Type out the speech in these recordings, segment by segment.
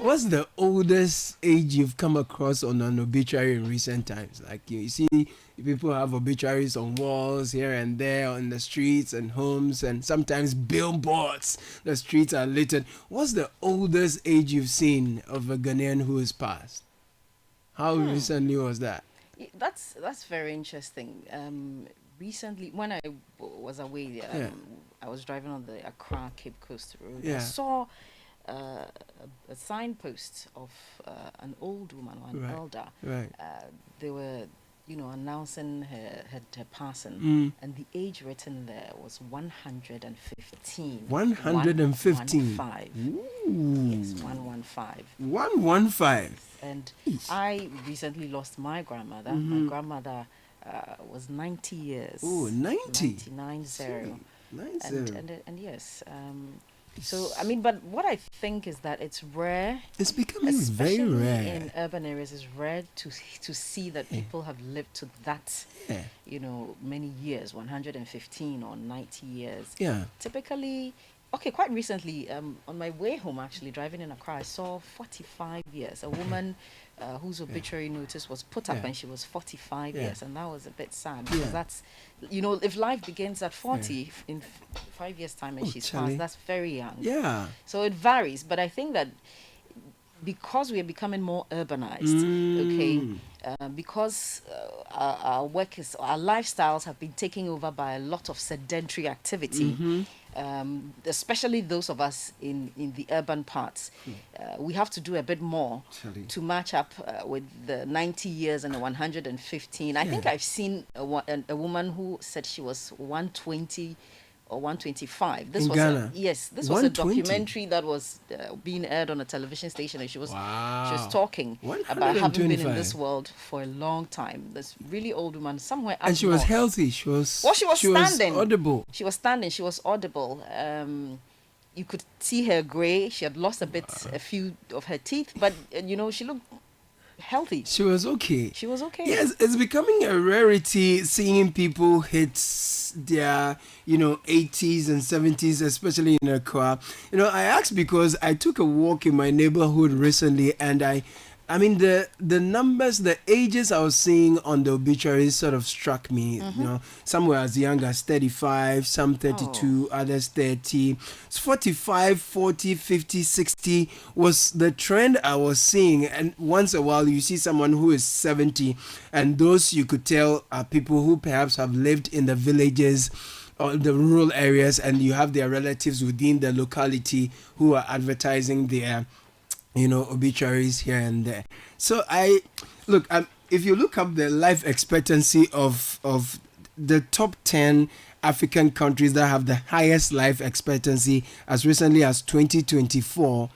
What's the oldest age you've come across on an obituary in recent times? Like you see, people have obituaries on walls here and there, on the streets and homes, and sometimes billboards. The streets are littered. What's the oldest age you've seen of a Ghanaian who has passed? How recently was that? That's very interesting. Recently, when I was away, Yeah, I was driving on the Accra Cape Coast Road. I yeah, saw a signpost of an old woman or an right, elder. right. They were, announcing her passing, Mm, and the age written there was 115. 115. 115. Yes, Ooh, 115. 115. And Eesh. I recently lost my grandmother. My Mm-hmm. grandmother was 90 years. Oh, 90. 99 Sweet. zero. Nice. And yes. So, I mean, but what I think is that it's rare, It's becoming very especially rare. in urban areas, it's rare to see that Yeah. people have lived to that, Yeah. many years, 115 or 90 years. Yeah. Typically, okay, quite recently, on my way home, actually driving in Accra, I saw 45 years. A woman whose obituary notice was put up, Yeah. and she was 45 Yeah. years, and that was a bit sad Yeah. because that's, if life begins at 40 Yeah. in 5 years' time and Oh, she's Charlie. passed, that's very young. Yeah. So it varies, but I think that because we are becoming more urbanized, okay, Mm. because our lifestyles have been taken over by a lot of sedentary activity, Mm-hmm. especially those of us in the urban parts. We have to do a bit more Charlie. to match up with the 90 years and the 115. I think Yeah. I've seen a woman who said she was 120 or 125. This In was Ghana? yes, this was a 120? documentary that was being aired on a television station, and she was Wow. talking about having been in 125. this world for a long time. This really old woman somewhere up And she was north. healthy. She was. Well, she was standing. audible. She was standing. She was audible. You could see her grey. She had lost a few of her teeth, but she looked healthy. She was okay. She was okay. Yes, it's becoming a rarity seeing people hit their, 80s and 70s, especially in Accra. I asked because I took a walk in my neighborhood recently, and I mean the numbers, the ages I was seeing on the obituaries sort of struck me. Some were as young as 35, some 32, others 30. It's 45, 40, 50, 60 was the trend I was seeing. And once a while you see someone who is 70, and those you could tell are people who perhaps have lived in the villages or the rural areas, and you have their relatives within the locality who are advertising their obituaries here and there. So if you look up the life expectancy of the top 10 African countries that have the highest life expectancy as recently as 2024,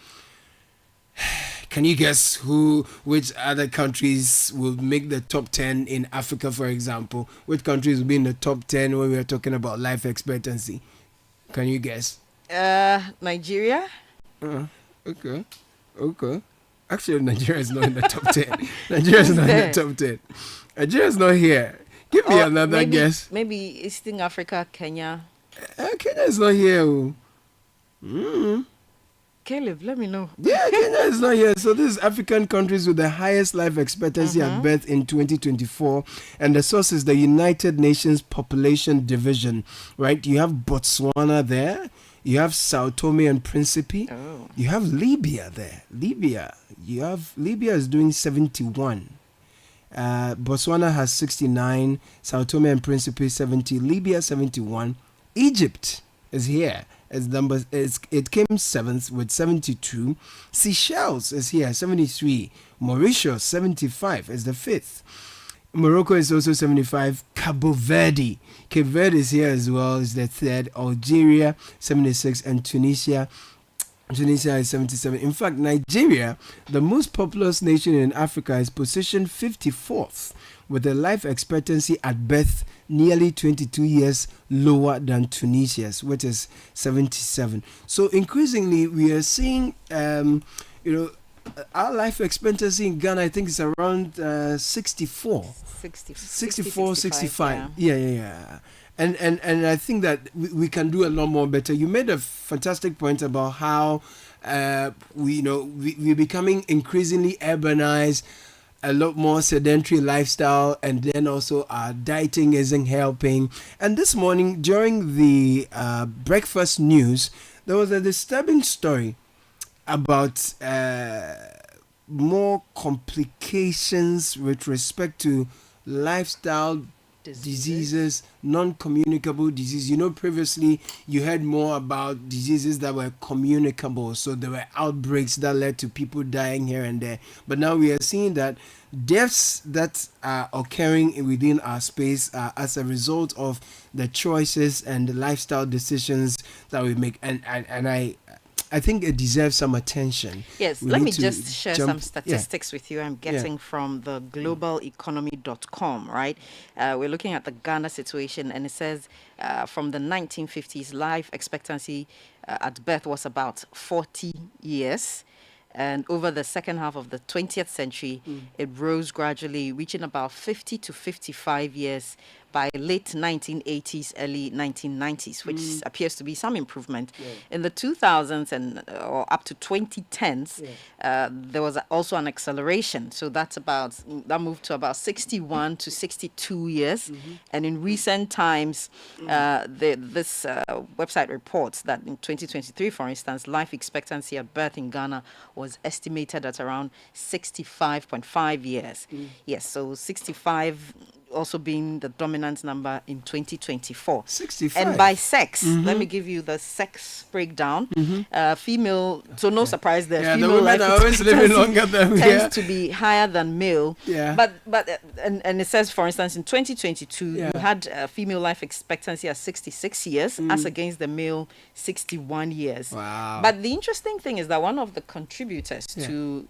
can you guess which other countries will make the top 10 in Africa, for example? Which countries will be in the top 10 when we are talking about life expectancy? Can you guess? Nigeria. Okay. Okay. Actually, Nigeria is not in the top 10. Nigeria is not in the top 10. Nigeria is not here. Give me Or another guess. Maybe Eastern Africa, Kenya. Kenya is not here. Caleb, let me know. Yeah, Kenya is not here. So this is African countries with the highest life expectancy at birth in 2024. And the source is the United Nations Population Division, right? You have Botswana there. You have Sao Tome and Principe. Oh. You have Libya there. Libya is doing 71. Botswana has 69. Sao Tome and Principe 70. Libya 71. Egypt is here. It came 7th with 72. Seychelles is here 73. Mauritius 75 is the 5th. Morocco is also 75. Cabo Verde. Cape Verde is here as well, is the 3rd. Algeria 76, and Tunisia is 77. In fact, Nigeria, the most populous nation in Africa, is positioned 54th with a life expectancy at birth nearly 22 years lower than Tunisia's, which is 77. So increasingly, we are seeing, our life expectancy in Ghana, I think, is around 64. 64, 65. Yeah. And I think that we can do a lot more better. You made a fantastic point about how we're becoming increasingly urbanized, a lot more sedentary lifestyle, and then also our dieting isn't helping. And this morning during the breakfast news, there was a disturbing story about more complications with respect to lifestyle diseases, non-communicable disease. Previously you heard more about diseases that were communicable, so there were outbreaks that led to people dying here and there. But now we are seeing that deaths that are occurring within our space are as a result of the choices and the lifestyle decisions that we make, and I think it deserves some attention. Yes, let me just share some statistics with you. I'm getting from the globaleconomy.com, right? We're looking at the Ghana situation, and it says from the 1950s, life expectancy at birth was about 40 years. And over the second half of the 20th century, it rose gradually, reaching about 50 to 55 years by late 1980s, early 1990s, which appears to be some improvement. In the 2000s and or up to 2010s, there was also an acceleration. So that moved to about 61 to 62 years. And in recent times, this website reports that in 2023, for instance, life expectancy at birth in Ghana was estimated at around 65.5 years. Yes, so 65 also being the dominant number in 2024. 65. And by sex, let me give you the sex breakdown. Female, so no surprise there. Yeah, female the women life are always living longer than tends to be higher than male. Yeah. But it says, for instance, in 2022, you had female life expectancy at 66 years as against the male 61 years. Wow. But the interesting thing is that one of the contributors to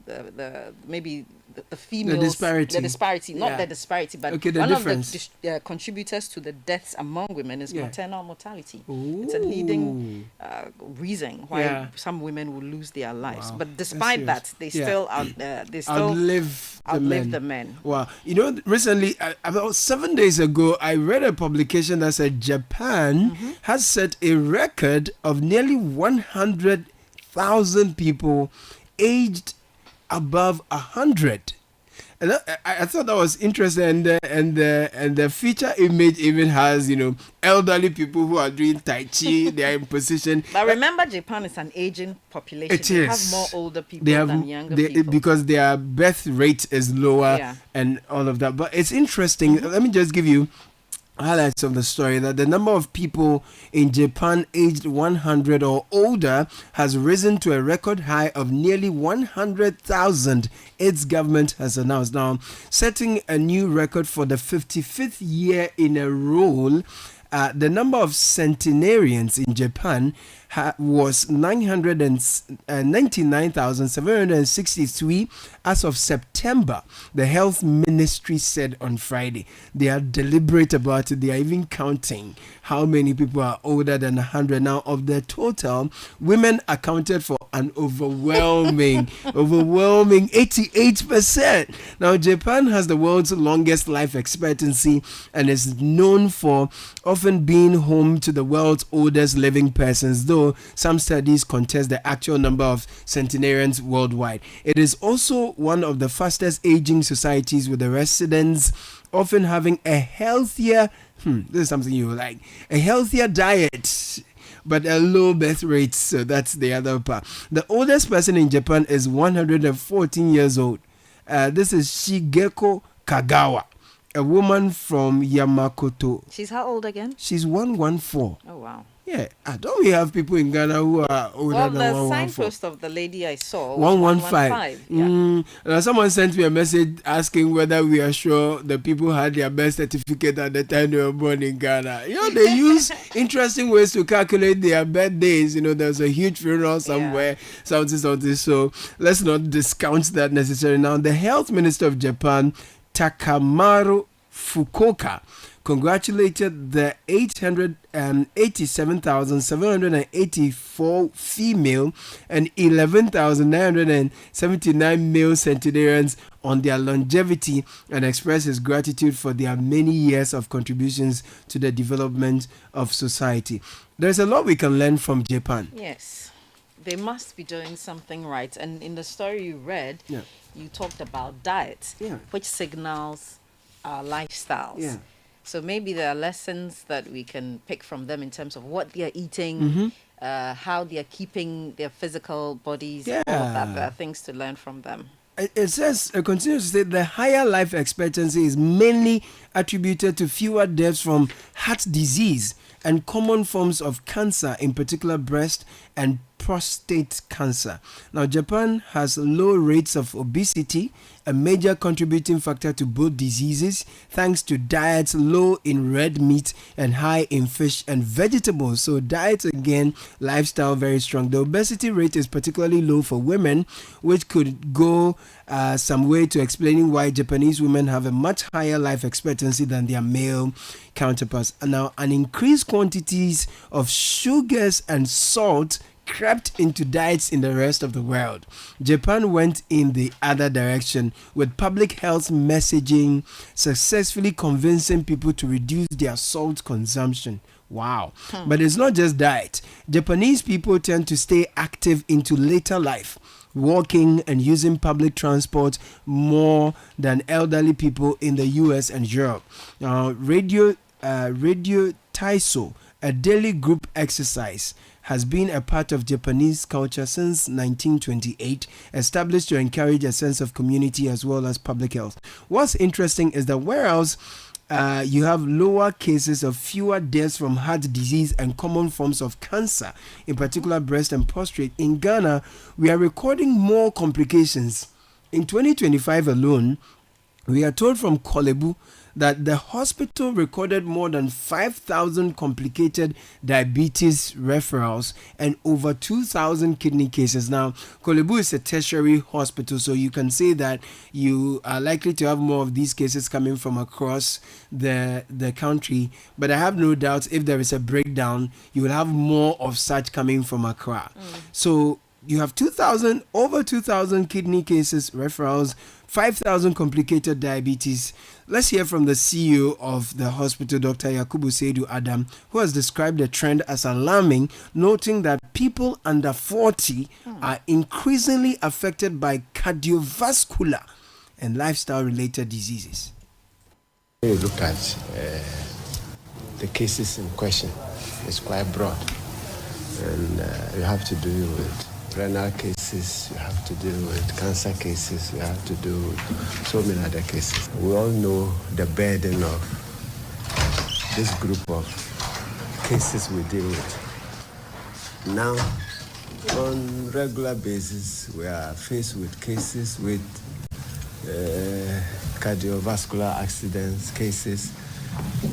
the maybe the females, disparity, not the disparity, but okay, one difference. of the contributors to the deaths among women is maternal mortality. Ooh. It's a leading reason why some women will lose their lives. Wow. But despite that, they still outlive the men. Wow. Recently, about 7 days ago, I read a publication that said Japan has set a record of nearly 100,000 people aged above 100. And I thought that was interesting, and the feature image even has elderly people who are doing tai chi. They are in position. But remember, Japan is an aging population. They have more older people than younger people because their birth rate is lower and all of that. But it's interesting. Let me just give you highlights of the story that the number of people in Japan aged 100 or older has risen to a record high of nearly 100,000. Its government has announced, now setting a new record for the 55th year in a row. The number of centenarians in Japan was 99,763 as of September, the health ministry said on Friday. They are deliberate about it. They are even counting how many people are older than 100. Now, of the total, women accounted for an overwhelming 88%. Now, Japan has the world's longest life expectancy and is known for often being home to the world's oldest living persons, though some studies contest the actual number of centenarians worldwide. It is also one of the fastest aging societies, with the residents often having a healthier, this is something you like, a healthier diet, but a low birth rate. So that's the other part. The oldest person in Japan is 114 years old. This is Shigeko Kagawa, a woman from Yamakoto. She's how old again? She's 114. Oh, wow. Yeah, don't we have people in Ghana who are older than 114? Well, the signpost of the lady I saw was 115. Someone sent me a message asking whether we are sure the people had their birth certificate at the time they were born in Ghana. They use interesting ways to calculate their birthdays. There's a huge funeral somewhere, something. So let's not discount that necessarily. Now, the health minister of Japan, Takamaru Fukuoka, congratulated the 887,784 female and 11,979 male centenarians on their longevity and expressed his gratitude for their many years of contributions to the development of society. There's a lot we can learn from Japan. Yes. they must be doing something right. And in the story you read, you talked about diet, which signals our lifestyles. So maybe there are lessons that we can pick from them in terms of what they are eating, how they are keeping their physical bodies, all of that. There are things to learn from them. It says, it continues to say, the higher life expectancy is mainly attributed to fewer deaths from heart disease and common forms of cancer, in particular breast and prostate cancer. Now, Japan has low rates of obesity, a major contributing factor to both diseases, thanks to diets low in red meat and high in fish and vegetables. So diet, again, lifestyle, very strong. The obesity rate is particularly low for women, which could go some way to explaining why Japanese women have a much higher life expectancy than their male counterparts. And now, an increased quantities of sugars and salt crept into diets in the rest of the world. Japan went in the other direction, with public health messaging successfully convincing people to reduce their salt consumption. Wow. But it's not just diet. Japanese people tend to stay active into later life, walking and using public transport more than elderly people in the US and Europe. Radio Taiso, a daily group exercise, has been a part of Japanese culture since 1928, established to encourage a sense of community as well as public health. What's interesting is that whereas you have lower cases of fewer deaths from heart disease and common forms of cancer, in particular breast and prostate, in Ghana, we are recording more complications. In 2025 alone, we are told from Kolebu that the hospital recorded more than 5,000 complicated diabetes referrals and over 2,000 kidney cases. Now, Kolebu is a tertiary hospital, so you can say that you are likely to have more of these cases coming from across the country. But I have no doubt if there is a breakdown, you will have more of such coming from Accra. So you have over 2,000 kidney cases, referrals, 5,000 complicated diabetes. Let's hear from the CEO of the hospital, Dr. Yakubu Seidu Adam, who has described the trend as alarming, noting that people under 40 are increasingly affected by cardiovascular and lifestyle-related diseases. When you look at the cases in question, it's quite broad, and you have to deal with renal cases, you have to deal with cancer cases, you have to do so many other cases. We all know the burden of this group of cases we deal with. Now, on regular basis, we are faced with cases with cardiovascular accidents, cases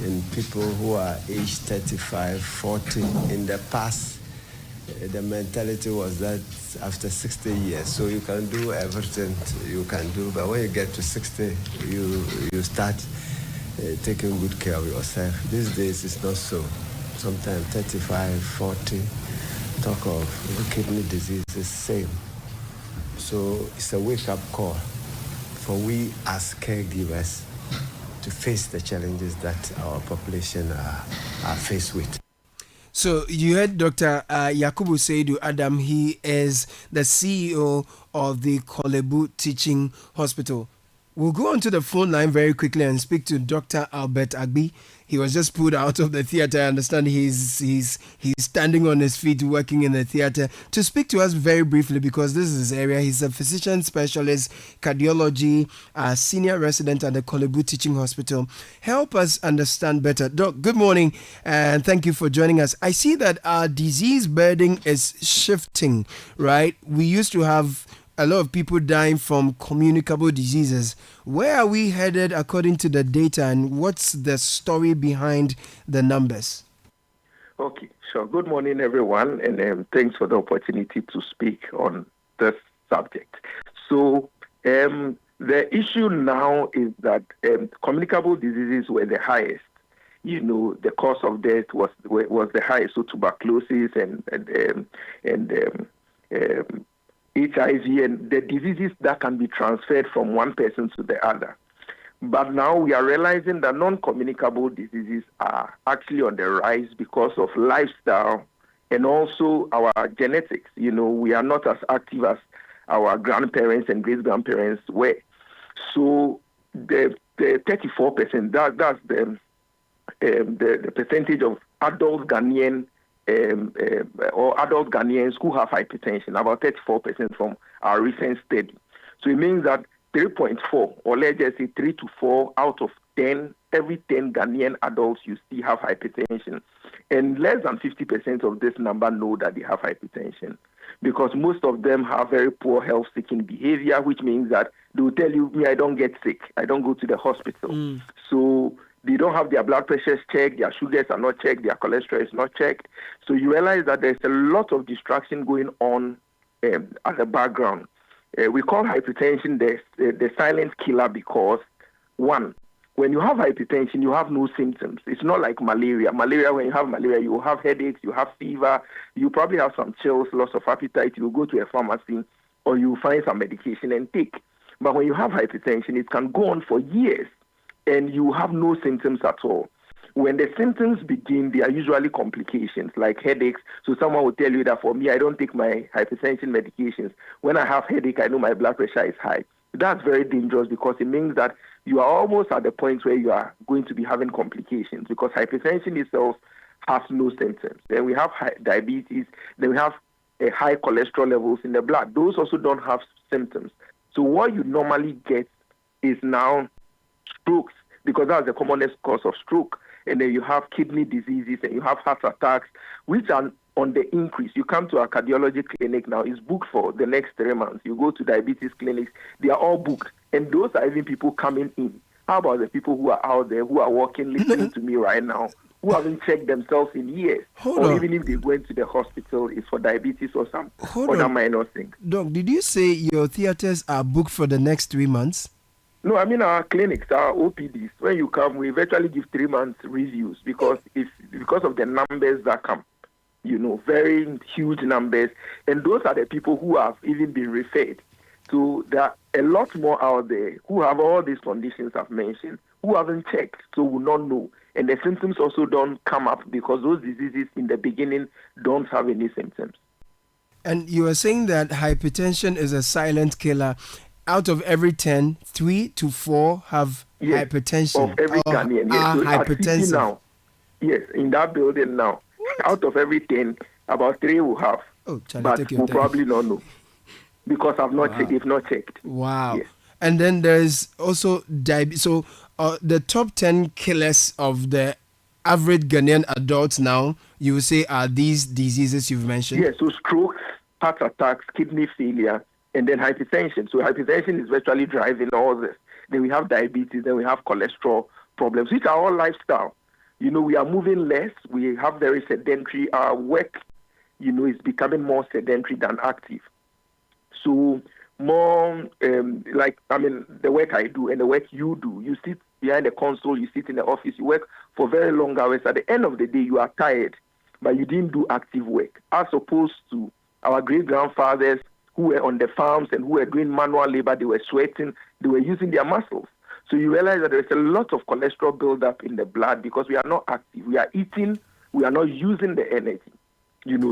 in people who are aged 35, 40. In the past, the mentality was that after 60 years, so you can do everything you can do, but when you get to 60, you start taking good care of yourself. These days, it's not so. Sometimes 35, 40, talk of kidney disease is the same. So it's a wake-up call for we as caregivers to face the challenges that our population are faced with. So you heard Dr. Yakubu Seidu Adam. He is the CEO of the Kolebu Teaching Hospital. We'll go on to the phone line very quickly and speak to Dr. Albert Agbi. He was just pulled out of the theater. I understand he's standing on his feet working in the theater to speak to us very briefly because this is his area. He's a physician specialist, cardiology, senior resident at the Kolebu Teaching Hospital. Help us understand better. Doc, good morning and thank you for joining us. I see that our disease burden is shifting, right? We used to have a lot of people dying from communicable diseases. Where are we headed according to the data, and what's the story behind the numbers? Okay, sure. Good morning, everyone, and thanks for the opportunity to speak on this subject. So the issue now is that communicable diseases were the highest. You know, the cause of death was the highest. So tuberculosis and HIV and the diseases that can be transferred from one person to the other. But now we are realizing that non-communicable diseases are actually on the rise because of lifestyle and also our genetics. We are not as active as our grandparents and great-grandparents were. So the 34%, that's the percentage of adult Ghanaian or adult Ghanaians who have hypertension, about 34% from our recent study. So it means that 3.4, or let's just say 3 to 4 out of 10, every 10 Ghanaian adults you see have hypertension. And less than 50% of this number know that they have hypertension, because most of them have very poor health-seeking behavior, which means that they will tell you, me, I don't get sick. I don't go to the hospital. So they don't have their blood pressures checked, their sugars are not checked, their cholesterol is not checked. So you realize that there's a lot of distraction going on at the background. We call hypertension the silent killer because, one, when you have hypertension, you have no symptoms. It's not like malaria. Malaria, when you have malaria, you have headaches, you have fever, you probably have some chills, loss of appetite. You go to a pharmacy or you find some medication and take. But when you have hypertension, it can go on for years and you have no symptoms at all. When the symptoms begin, they are usually complications like headaches. So someone will tell you that, for me, I don't take my hypertension medications. When I have headache, I know my blood pressure is high. That's very dangerous because it means that you are almost at the point where you are going to be having complications, because hypertension itself has no symptoms. Then we have diabetes. Then we have high cholesterol levels in the blood. Those also don't have symptoms. So what you normally get is now strokes, because that's the commonest cause of stroke. And then you have kidney diseases and you have heart attacks, which are on the increase. You come to a cardiology clinic now, it's booked for the next 3 months. You go to diabetes clinics, they are all booked. And those are even people coming in. How about the people who are out there, who are walking, listening to me right now, who haven't checked themselves in years? Even if they went to the hospital, it's for diabetes or some other minor thing. Doc, did you say your theaters are booked for the next 3 months? No, I mean our clinics, our OPDs. When you come, we virtually give 3 months reviews because of the numbers that come. Very huge numbers. And those are the people who have even been referred. So there are a lot more out there who have all these conditions I've mentioned, who haven't checked, so will not know. And the symptoms also don't come up because those diseases in the beginning don't have any symptoms. And you are saying that hypertension is a silent killer. Out of every 10, 3 to 4 have hypertension. Of every Ghanaian, yes. So hypertensive. Now, yes, in that building now, out of every 10, about 3 will have. But we'll probably not know because they've not checked. Wow. Yes. And then there's also diabetes. So the top 10 killers of the average Ghanaian adults now, you will say, are these diseases you've mentioned? Yes, so strokes, heart attacks, kidney failure, and then hypertension. So hypertension is virtually driving all this. Then we have diabetes, then we have cholesterol problems, which are all lifestyle. We are moving less. We have very sedentary. Our work, is becoming more sedentary than active. So more the work I do and the work you do, you sit behind the console, you sit in the office, you work for very long hours. At the end of the day, you are tired, but you didn't do active work, as opposed to our great-grandfathers who were on the farms and who were doing manual labor. They were sweating, they were using their muscles. So you realize that there's a lot of cholesterol buildup in the blood because we are not active. We are eating, we are not using the energy.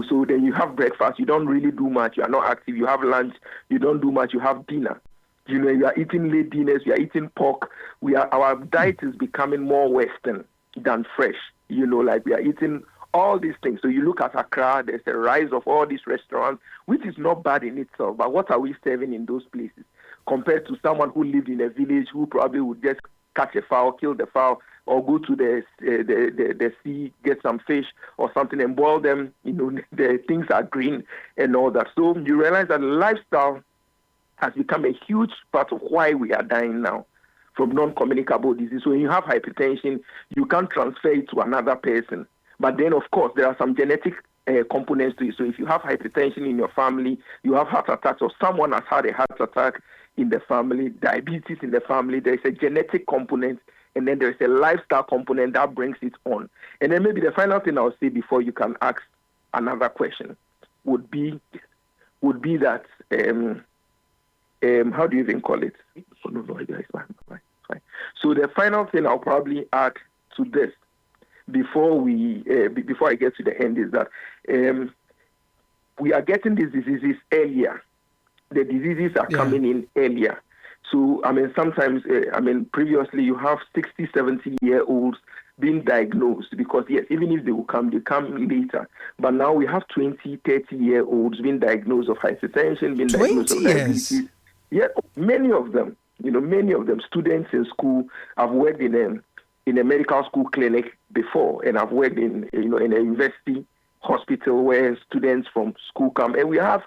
So then you have breakfast, you don't really do much, you are not active. You have lunch, you don't do much, you have dinner. You are eating late dinners, you are eating pork. Our diet is becoming more Western than fresh. We are eating all these things. So you look at Accra, there's a rise of all these restaurants, which is not bad in itself. But what are we serving in those places compared to someone who lived in a village who probably would just catch a fowl, kill the fowl, or go to the sea, get some fish or something and boil them? The things are green and all that. So you realize that lifestyle has become a huge part of why we are dying now from non-communicable disease. So when you have hypertension, you can't transfer it to another person. But then, of course, there are some genetic components to it. So if you have hypertension in your family, you have heart attacks, or someone has had a heart attack in the family, diabetes in the family, there is a genetic component, and then there is a lifestyle component that brings it on. And then maybe the final thing I'll say before you can ask another question would be that, how do you even call it? Oh, no, it's fine. So the final thing I'll probably add to this before I get to the end is that we are getting these diseases earlier. The diseases are coming in earlier. So, sometimes, previously you have 60, 70-year-olds being diagnosed because, yes, even if they come later. But now we have 20, 30-year-olds being diagnosed of hypertension, being diagnosed of diabetes. Yeah, many of them, students in school. I've worked in a medical school clinic before, and I've worked in a university hospital where students from school come, and we have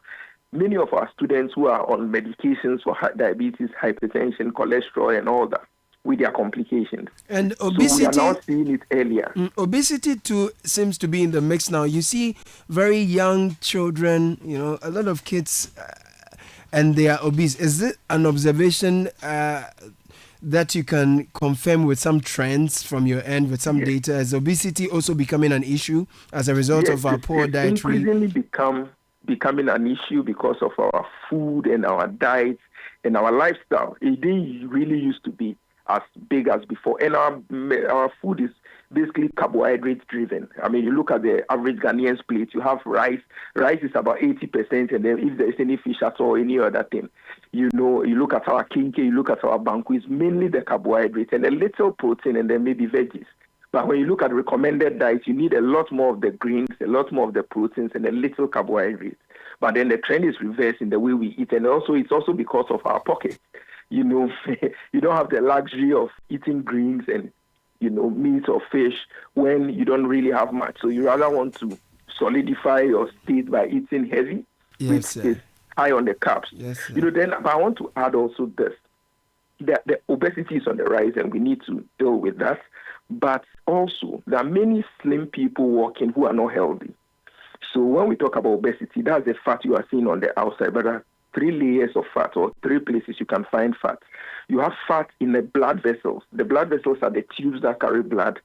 many of our students who are on medications for diabetes, hypertension, cholesterol, and all that with their complications. And obesity, so we are now seeing it earlier. Obesity too seems to be in the mix now. You see very young children, a lot of kids, and they are obese. Is it an observation that you can confirm with some trends from your end, with some data? Is obesity also becoming an issue as a result of our poor dietary? Increasingly becoming an issue because of our food and our diets and our lifestyle. It didn't really used to be as big as before. And our food is basically carbohydrate driven. You look at the average Ghanaian's plate, you have rice. Rice is about 80%, and then if there's any fish at all, any other thing. You look at our kinke, you look at our banku, it's mainly the carbohydrates and a little protein and then maybe veggies. But when you look at recommended diets, you need a lot more of the greens, a lot more of the proteins, and a little carbohydrates. But then the trend is reversed in the way we eat, and also it's also because of our pockets. You don't have the luxury of eating greens and meat or fish when you don't really have much. So you rather want to solidify your state by eating heavy, which is high on the carbs. Yes, but I want to add also this. The obesity is on the rise, and we need to deal with that. But also, there are many slim people walking who are not healthy. So when we talk about obesity, that's the fat you are seeing on the outside. But there are 3 layers of fat, or 3 places you can find fat. You have fat in the blood vessels. The blood vessels are the tubes that carry blood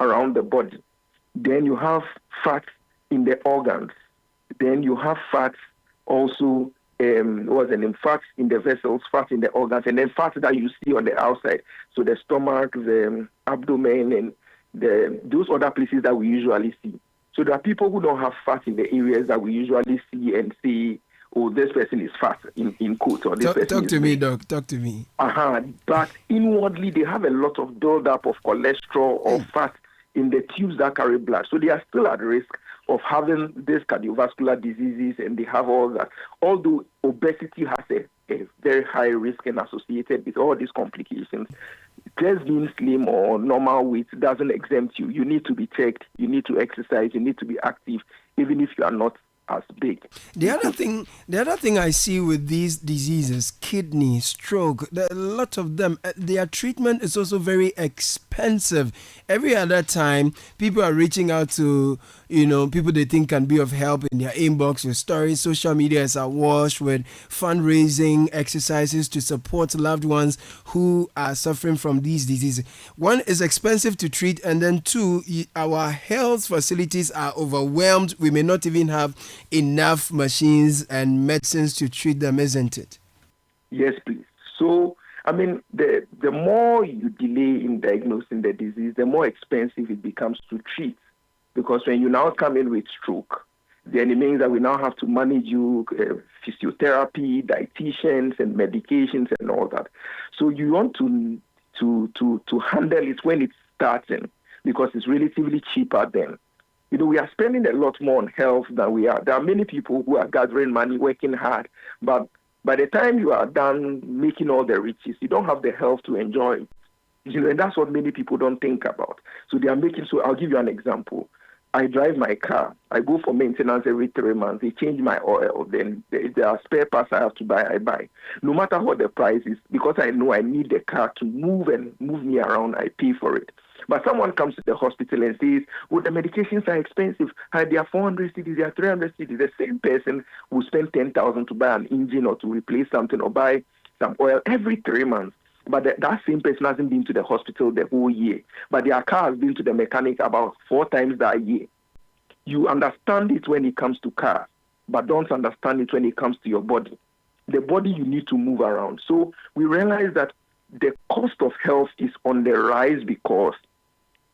around the body. Then you have fat in the organs. Then you have fat also, fat in the vessels, fat in the organs, and then fat that you see on the outside. So the stomach, the abdomen, and those other places that we usually see. So there are people who don't have fat in the areas that we usually see and say, oh, this person is fat, in quotes. Or this person talk to me, Doc. Talk to me. But inwardly, they have a lot of buildup of cholesterol or fat in the tubes that carry blood. So they are still at risk of having these cardiovascular diseases, and they have all that. Although obesity has a very high risk and associated with all these complications, just being slim or normal weight doesn't exempt you. You need to be checked. You need to exercise. You need to be active, even if you are not as big. The other thing I see with these diseases, kidney, stroke, there are a lot of them. Their treatment is also very expensive. Every other time, people are reaching out to people they think can be of help in their inbox with stories. Social media is awash with fundraising exercises to support loved ones who are suffering from these diseases. One, is expensive to treat, and then 2, our health facilities are overwhelmed. We may not even have enough machines and medicines to treat them, isn't it? Yes, please. So, the more you delay in diagnosing the disease, the more expensive it becomes to treat. Because when you now come in with stroke, then it means that we now have to manage you physiotherapy, dietitians, and medications and all that. So you want to handle it when it's starting, because it's relatively cheaper then. We are spending a lot more on health than we are. There are many people who are gathering money, working hard, but by the time you are done making all the riches, you don't have the health to enjoy it. And that's what many people don't think about. So they are making, so I'll give you an example. I drive my car. I go for maintenance every 3 months. They change my oil. Then there are spare parts I have to buy, I buy. No matter what the price is, because I know I need the car to move me around, I pay for it. But someone comes to the hospital and says, well, the medications are expensive. They are 400 cedis, they are 300 cedis. The same person will spend 10,000 to buy an engine or to replace something or buy some oil every 3 months. But that same person hasn't been to the hospital the whole year. But their car has been to the mechanic about 4 times that year. You understand it when it comes to cars, but don't understand it when it comes to your body. The body you need to move around. So we realize that the cost of health is on the rise because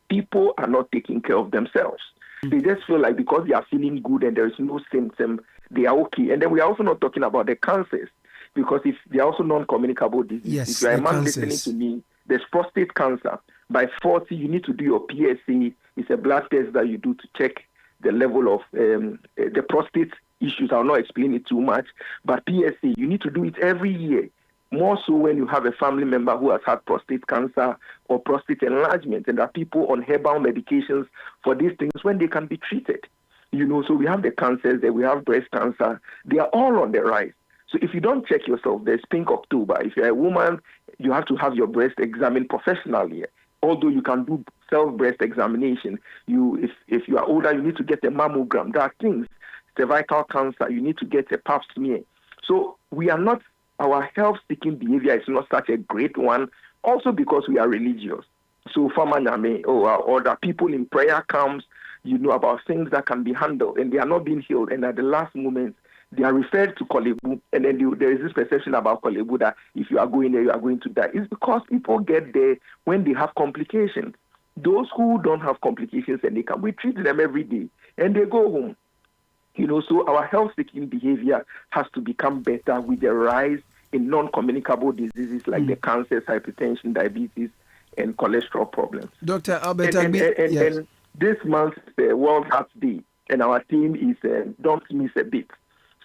people are not taking care of themselves. They just feel like because they are feeling good and there is no symptom, they are okay. And then we are also not talking about the cancers, because if they are also non-communicable diseases. Yes, if you are a man cancers. listening to me, there's prostate cancer. By 40, you need to do your PSA. It's a blood test that you do to check the level of the prostate issues. I'll not explain it too much, but PSA, you need to do it every year. More so when you have a family member who has had prostate cancer or prostate enlargement, and there are people on herbal medications for these things when they can be treated. So we have the cancers there, we have breast cancer. They are all on the rise. So if you don't check yourself, there's Pink October. If you're a woman, you have to have your breast examined professionally. Although you can do self-breast examination, if you are older, you need to get a mammogram. There are things, cervical cancer, you need to get a pap smear. So our health-seeking behavior is not such a great one, also because we are religious. So or the people in prayer camps, about things that can be handled, and they are not being healed. And at the last moment, they are referred to Kolebu, and then there is this perception about Kolebu that if you are going there, you are going to die. It's because people get there when they have complications. Those who don't have complications and we treat them every day, and they go home. So our health-seeking behavior has to become better with the rise in non-communicable diseases like the cancers, hypertension, diabetes, and cholesterol problems. Dr. Albert, and this month is the World Heart Day, and our theme is Don't Miss a Beat.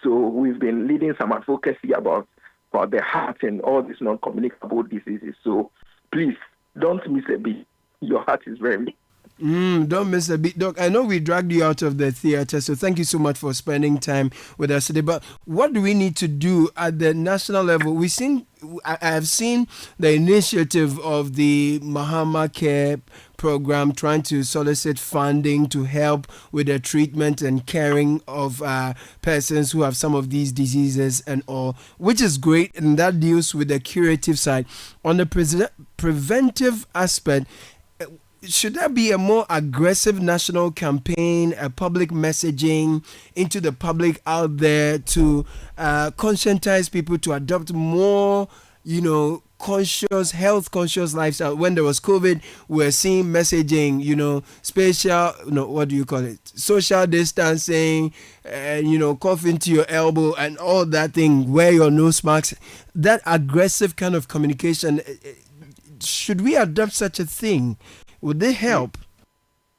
So we've been leading some advocacy about the heart and all these non-communicable diseases. So please, don't miss a beat. Your heart is very important. Don't miss a beat. Doc, I know we dragged you out of the theater, so thank you so much for spending time with us today. But what do we need to do at the national level? I have seen the initiative of the Mahama Care program trying to solicit funding to help with the treatment and caring of persons who have some of these diseases and all, which is great, and that deals with the curative side. On the preventive aspect, should there be a more aggressive national campaign, a public messaging into the public out there to conscientize people to adopt more, conscious, health conscious lifestyle? When there was COVID, we're seeing messaging, social distancing, and cough into your elbow and all that thing, wear your nose masks. That aggressive kind of communication, should we adopt such a thing? Would they help?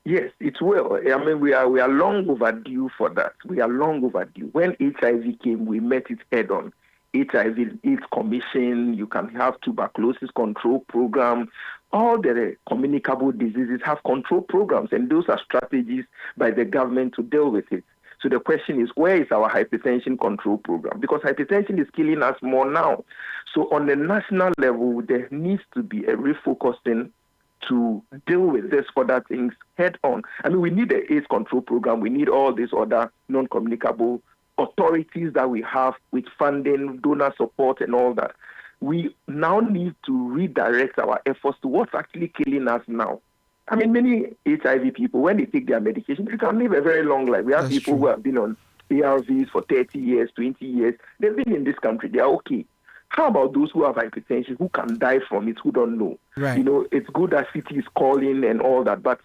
Yes, it will. I mean, we are long overdue for that. We are long overdue. When HIV came, we met it head on. HIV AIDS Commission, you can have tuberculosis control program. All the communicable diseases have control programs, and those are strategies by the government to deal with it. So the question is, where is our hypertension control program? Because hypertension is killing us more now. So on the national level, there needs to be a refocusing to deal with these other things head on. I mean, we need the AIDS control program. We need all these other non-communicable authorities that we have with funding, donor support, and all that. We now need to redirect our efforts to what's actually killing us now. I mean, many HIV people, when they take their medication, they can live a very long life. We have That's people true. who have been on ARVs for 30 years, 20 years. They've been in this country. They are okay. How about those who have hypertension, who can die from it, who don't know? Right. It's good that city is calling and all that, but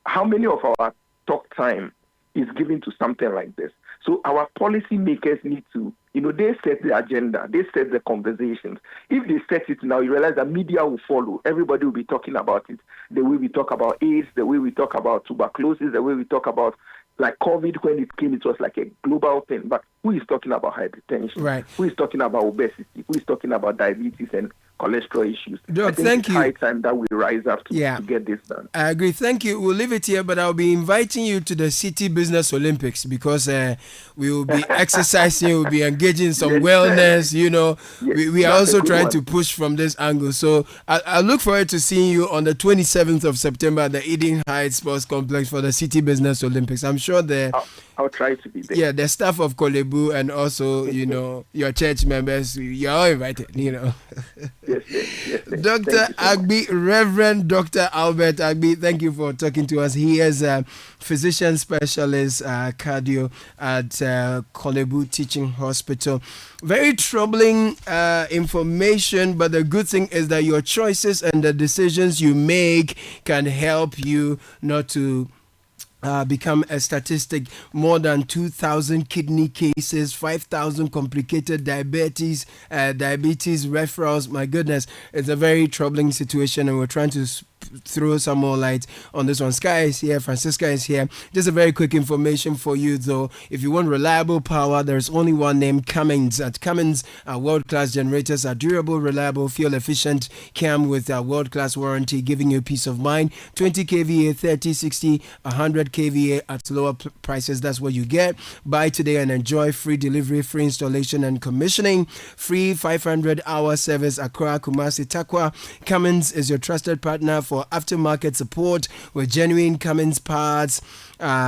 how many of our talk time is given to something like this? So our policymakers need to, they set the agenda, they set the conversations. If they set it now, you realize that media will follow. Everybody will be talking about it. The way we talk about AIDS, the way we talk about tuberculosis, the way we talk about like COVID, when it came, it was like a global thing. But who is talking about hypertension? Right. Who is talking about obesity? Who is talking about diabetes and cholesterol issues? Doc, I think thank it's you. high time that we rise up to get this done. I agree. Thank you. We'll leave it here, but I'll be inviting you to the City Business Olympics because we will be exercising, we'll be engaging in some wellness, Yes, we are that's a also good trying one. to push from this angle. So I look forward to seeing you on the 27th of September at the Eden Heights Sports Complex for the City Business Olympics. I'm sure I'll try to be there. Yeah, the staff of Kolebu and also, your church members, you're all invited, Yes, sir. Yes, sir. Dr. Thank you so much. Agbi, Reverend Dr. Albert Agbi, thank you for talking to us. He is a physician specialist, cardio at Kolebu Teaching Hospital. Very troubling information, but the good thing is that your choices and the decisions you make can help you not to become a statistic. More than 2,000 kidney cases, 5,000 complicated diabetes referrals. My goodness, it's a very troubling situation, and we're trying to throw some more light on this one. Sky is here, Francisca is here. Just a very quick information for you though. If you want reliable power, there's only one name, Cummins. At Cummins, our world-class generators are durable, reliable, fuel efficient, come with a world-class warranty, giving you peace of mind. 20 kVA, 30, 60, 100 kVA at lower prices. That's what you get. Buy today and enjoy free delivery, free installation and commissioning, free 500-hour service. Accra, Kumasi, Takwa. Cummins is your trusted partner for aftermarket support with genuine Cummins parts,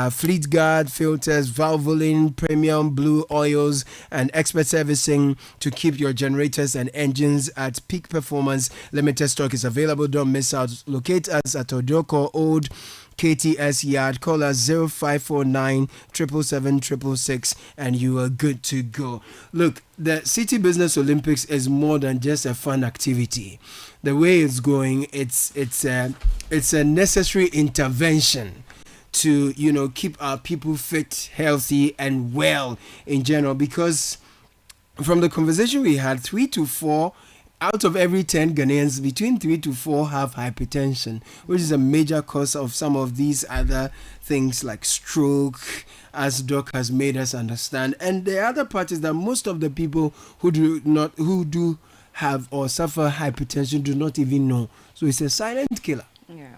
fleet guard, filters, valvoline, premium blue oils, and expert servicing to keep your generators and engines at peak performance. Limited stock is available. Don't miss out. Locate us at Odoko Old KTS Yard. Call us 0549 777 and you are good to go. Look, the City Business Olympics is more than just a fun activity. The way it's going, it's a necessary intervention to keep our people fit, healthy, and well in general. Because from the conversation we had, 3 to 4 out of every 10 Ghanaians, between 3 to 4 have hypertension, which is a major cause of some of these other things like stroke, as Doc has made us understand. And the other part is that most of the people who do have or suffer hypertension do not even know. So it's a silent killer. Yeah.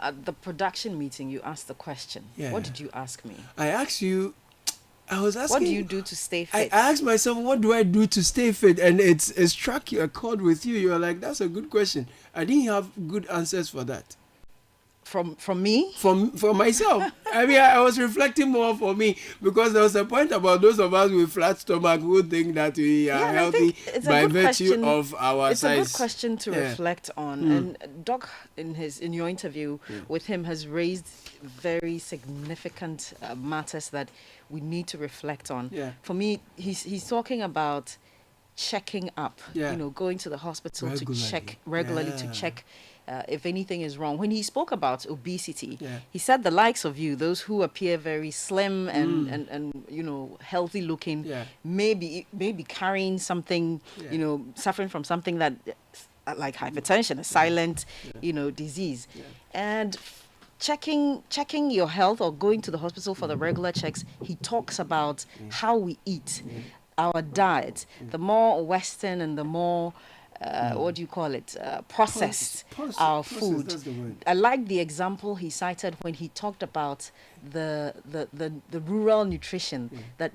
At the production meeting, you asked the question. Yeah. What did you ask me? I was asking, what do you do to stay fit? I asked myself, what do I do to stay fit? And it struck a chord with you. You were like, that's a good question. I didn't have good answers for that. From me? For myself. I mean, I was reflecting more for me, because there was a point about those of us with flat stomach who think that we are healthy by virtue of our size. It's a good question to reflect on. And Doc, in your interview with him, has raised very significant matters that we need to reflect on. Yeah. For me, he's talking about checking up, going to the hospital regularly to check if anything is wrong. When he spoke about obesity, he said the likes of you, those who appear very slim and healthy looking, may be carrying something, suffering from something that like hypertension, a silent, disease. Yeah. And checking your health or going to the hospital for the regular checks, he talks about how we eat, our diet, the more Western and the more what do you call it? Processed our food. I like the example he cited when he talked about the rural nutrition that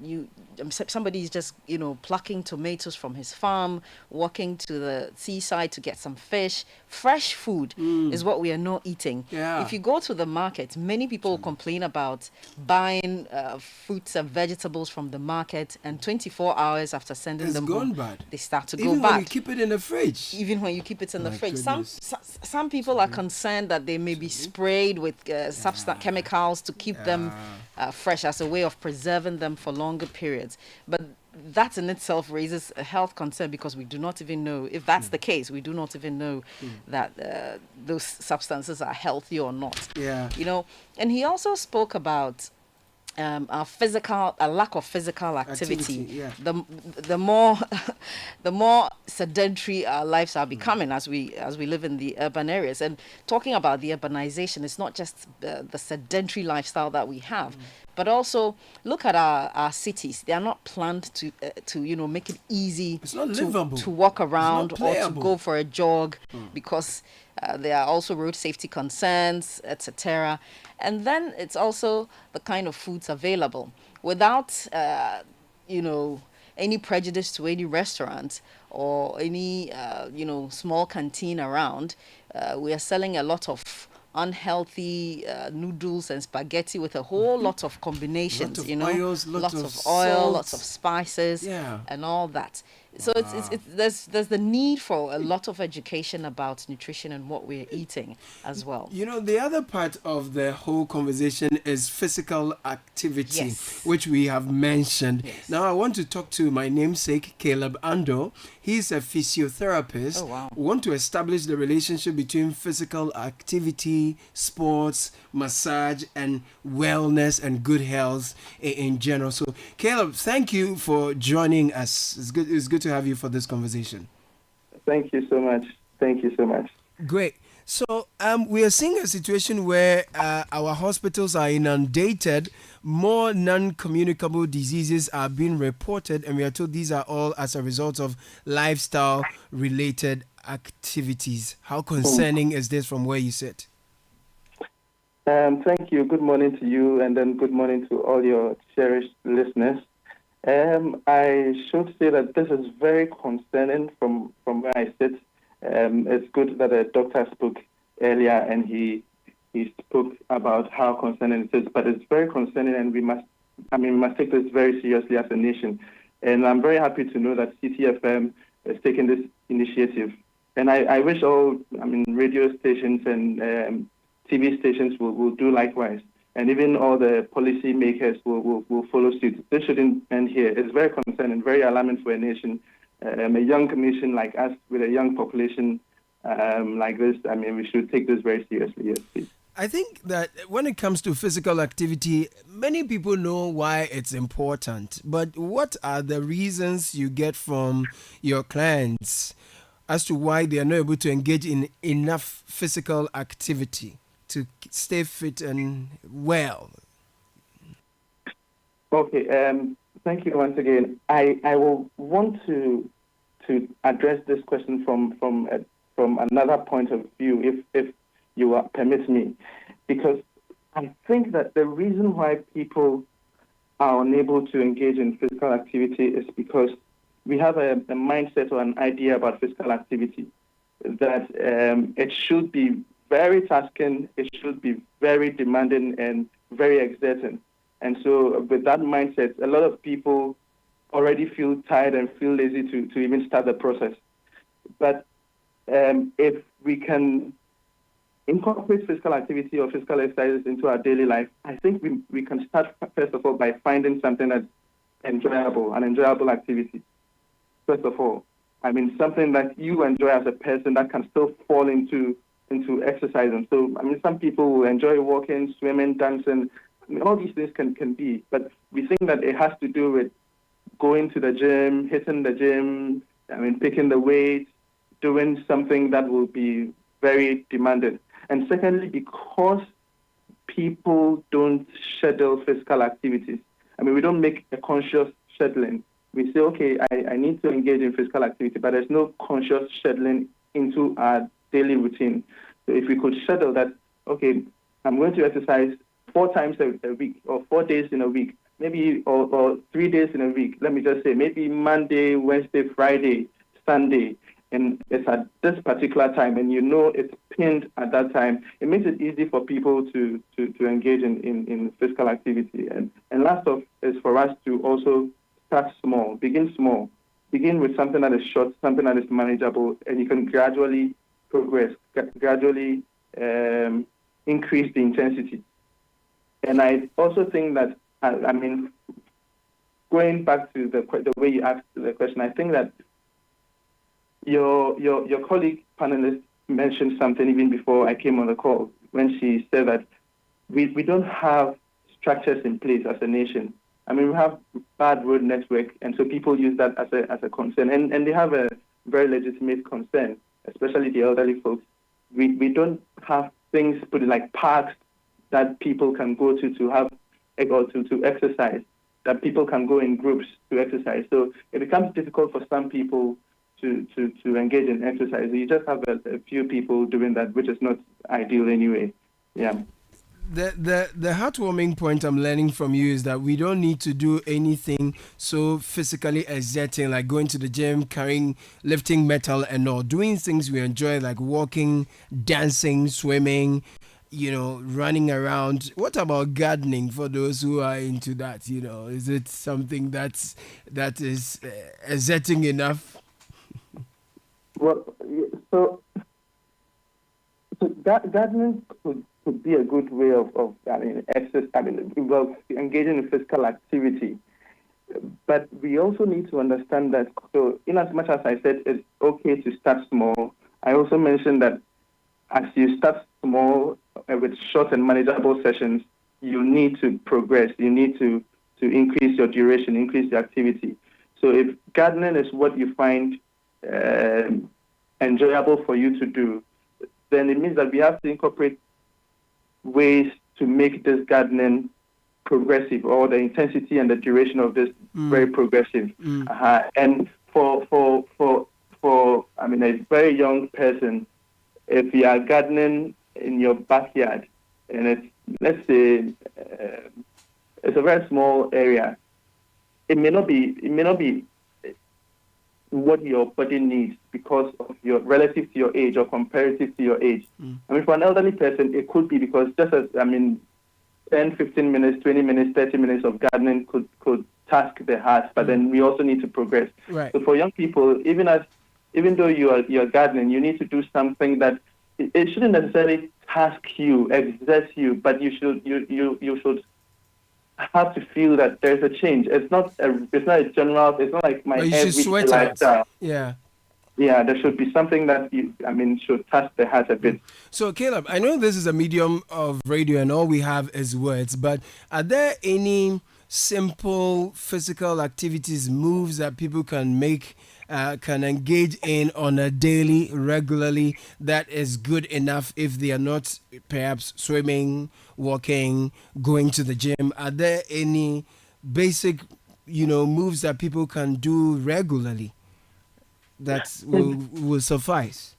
somebody's just plucking tomatoes from his farm, walking to the seaside to get some fish. Fresh food is what we are not eating. Yeah. If you go to the market, many people complain about buying fruits and vegetables from the market, and 24 hours after sending them home, they start to go bad. Even when you keep it in the fridge. Even when you keep it in the fridge. Some people are concerned that they may be sprayed with chemicals to keep them fresh as a way of preserving them for longer periods. But that in itself raises a health concern, because we do not even know, if that's the case, we do not even know that those substances are healthy or not. Yeah. And he also spoke about a lack of physical activity. The more sedentary our lives are becoming as we live in the urban areas. And talking about the urbanization, it's not just the sedentary lifestyle that we have, but also look at our cities. They are not planned to make it easy to walk around or to go for a jog, because there are also road safety concerns, etc. And then it's also the kind of foods available. Without, any prejudice to any restaurant or any, small canteen around, we are selling a lot of unhealthy noodles and spaghetti with a whole lot of combinations, oils, lots of of oil, salt. lots of spices, Yeah. and all that. So there's the need for a lot of education about nutrition and what we're eating as well. The other part of the whole conversation is physical activity, Yes. which we have mentioned. Yes. Now, I want to talk to my namesake, Caleb Ando. He's a physiotherapist. Oh, wow. We want to establish the relationship between physical activity, sports, massage, and wellness and good health in general. So, Caleb, thank you for joining us. It's good to have you for this conversation. Thank you so much. Thank you so much. Great. So we are seeing a situation where our hospitals are inundated. More non-communicable diseases are being reported, and we are told these are all as a result of lifestyle-related activities. How concerning is this from where you sit? Thank you. Good morning to you, and then good morning to all your cherished listeners. I should say that this is very concerning from where I sit. It's good that a doctor spoke earlier and he spoke about how concerning it is, but it's very concerning, and we must take this very seriously as a nation. And I'm very happy to know that CTFM is taking this initiative. And I wish all radio stations and TV stations will do likewise. And even all the policy makers will follow suit. This shouldn't end here. It's very concerning, very alarming for a nation. A young nation like us with a young population like this, we should take this very seriously. Yes, please. I think that when it comes to physical activity, many people know why it's important. But what are the reasons you get from your clients as to why they are not able to engage in enough physical activity to stay fit and well? Okay, thank you once again. I will want to address this question from another point of view, if you will permit me, because I think that the reason why people are unable to engage in physical activity is because we have a mindset or an idea about physical activity that it should be very tasking, it should be very demanding and very exerting. And so with that mindset, a lot of people already feel tired and feel lazy to even start the process. But if we can incorporate physical activity or physical exercises into our daily life, I think we can start, first of all, by finding something that's enjoyable, an enjoyable activity. First of all, something that you enjoy as a person that can still fall into exercising. So, some people will enjoy walking, swimming, dancing. All these things can be, but we think that it has to do with going to the gym, hitting the gym, picking the weight, doing something that will be very demanding. And secondly, because people don't schedule physical activities. We don't make a conscious scheduling. We say, okay, I need to engage in physical activity, but there's no conscious scheduling into our daily routine. So if we could schedule that, okay, I'm going to exercise 4 times a week or 4 days in a week, maybe or 3 days in a week. Let me just say maybe Monday, Wednesday, Friday, Sunday, and it's at this particular time, and it's pinned at that time. It makes it easy for people to engage in physical activity. And last off is for us to also start small, begin with something that is short, something that is manageable, and you can gradually progress, gradually increase the intensity. And I also think that, going back to the way you asked the question, I think that your colleague panelist mentioned something even before I came on the call when she said that we don't have structures in place as a nation. We have bad road network, and so people use that as a concern, and they have a very legitimate concern, especially the elderly folks. We don't have things put in like parks that people can go to have or to exercise, that people can go in groups to exercise. So it becomes difficult for some people to engage in exercise. You just have a few people doing that, which is not ideal anyway. Yeah. The heartwarming point I'm learning from you is that we don't need to do anything so physically exerting, like going to the gym, lifting metal and all. Doing things we enjoy, like walking, dancing, swimming, running around. What about gardening for those who are into that? Is it something that is exerting enough? Well, so gardening could be a good way of engaging in physical activity. But we also need to understand that, so in as much as I said it's okay to start small, I also mentioned that as you start small with short and manageable sessions, you need to progress. You need to increase your duration, increase the activity. So if gardening is what you find enjoyable for you to do, then it means that we have to incorporate ways to make this gardening progressive, or the intensity and the duration of this very progressive. And for a very young person, if you are gardening in your backyard and it's, let's say, it's a very small area, it may not be what your body needs because of your relative to your age or comparative to your age. For an elderly person, it could be because 10, 15 minutes, 20 minutes, 30 minutes of gardening could task the heart, but then we also need to progress. Right. So for young people, even though you're gardening, you need to do something that it shouldn't necessarily task you, exert you, but you should have to feel that there's a change. It's not a general. It's not like my everyday lifestyle. Yeah. Yeah, there should be something that should touch the heart a bit. So, Caleb, I know this is a medium of radio and all we have is words, but are there any simple physical activities, moves that people can make, can engage in on a daily, regularly, that is good enough if they are not perhaps swimming, walking, going to the gym? Are there any basic, moves that people can do regularly that will suffice?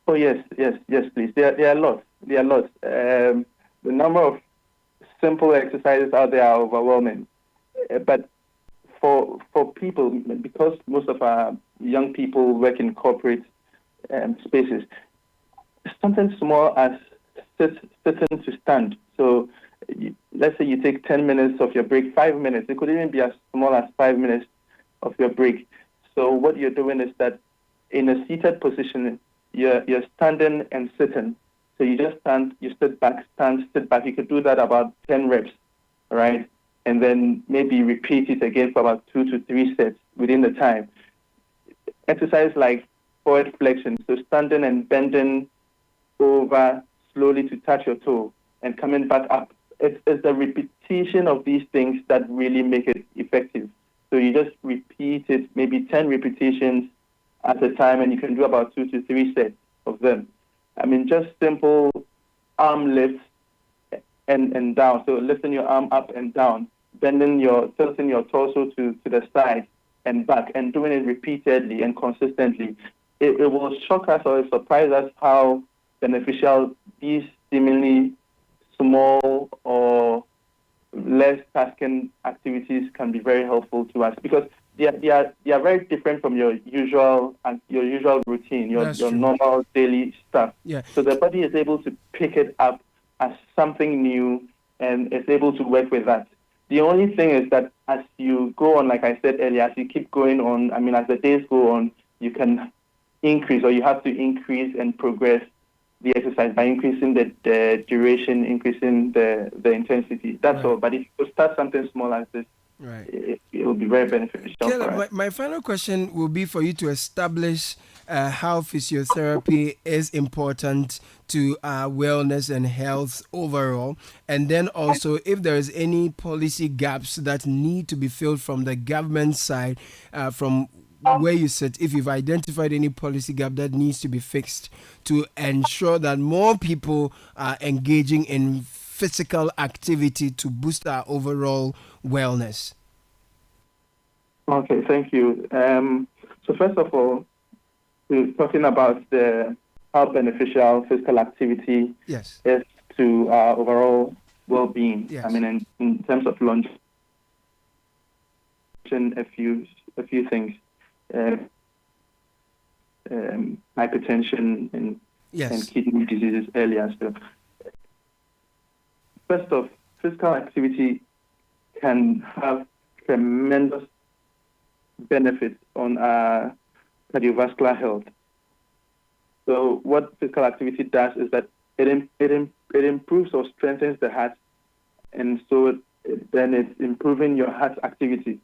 Oh yes, please. There are lots. The number of simple exercises out there are overwhelming. But for people, because most of our young people work in corporate spaces, something small as sitting to stand. So let's say you take 10 minutes of your break, 5 minutes. It could even be as small as 5 minutes of your break. So what you're doing is that in a seated position, you're standing and sitting. So you just stand, you sit back, stand, sit back. You could do that about 10 reps, right? And then maybe repeat it again for about 2 to 3 sets within the time. Exercise like forward flexion, so standing and bending over slowly to touch your toe and coming back up. It's the repetition of these things that really make it effective. So you just repeat it, maybe 10 repetitions at a time, and you can do about 2 to 3 sets of them. Just simple arm lifts and down. So lifting your arm up and down, tilting your torso to the side and back, and doing it repeatedly and consistently. It will shock us or surprise us how beneficial these seemingly small or less tasking activities can be very helpful to us, because they are very different from your usual routine, your normal daily stuff. Yeah. So the body is able to pick it up as something new and is able to work with that. The only thing is that as you go on, like I said earlier, as you keep going on, as the days go on, you can increase, or you have to increase and progress the exercise by increasing the duration, increasing the intensity. That's all. But if you start something small as this, it will be very beneficial. Caleb, my final question will be for you to establish how physiotherapy is important to our wellness and health overall, and then also if there is any policy gaps that need to be filled from the government side, from where you sit, if you've identified any policy gap that needs to be fixed to ensure that more people are engaging in physical activity to boost our overall wellness. Okay, thank you. So first of all, we're talking about how beneficial physical activity is to our overall well-being. Yes. In terms of longevity, a few things. Hypertension and kidney diseases earlier. So First off, physical activity can have tremendous benefits on our cardiovascular health. So what physical activity does is that it improves or strengthens the heart, and so then it's improving your heart activity,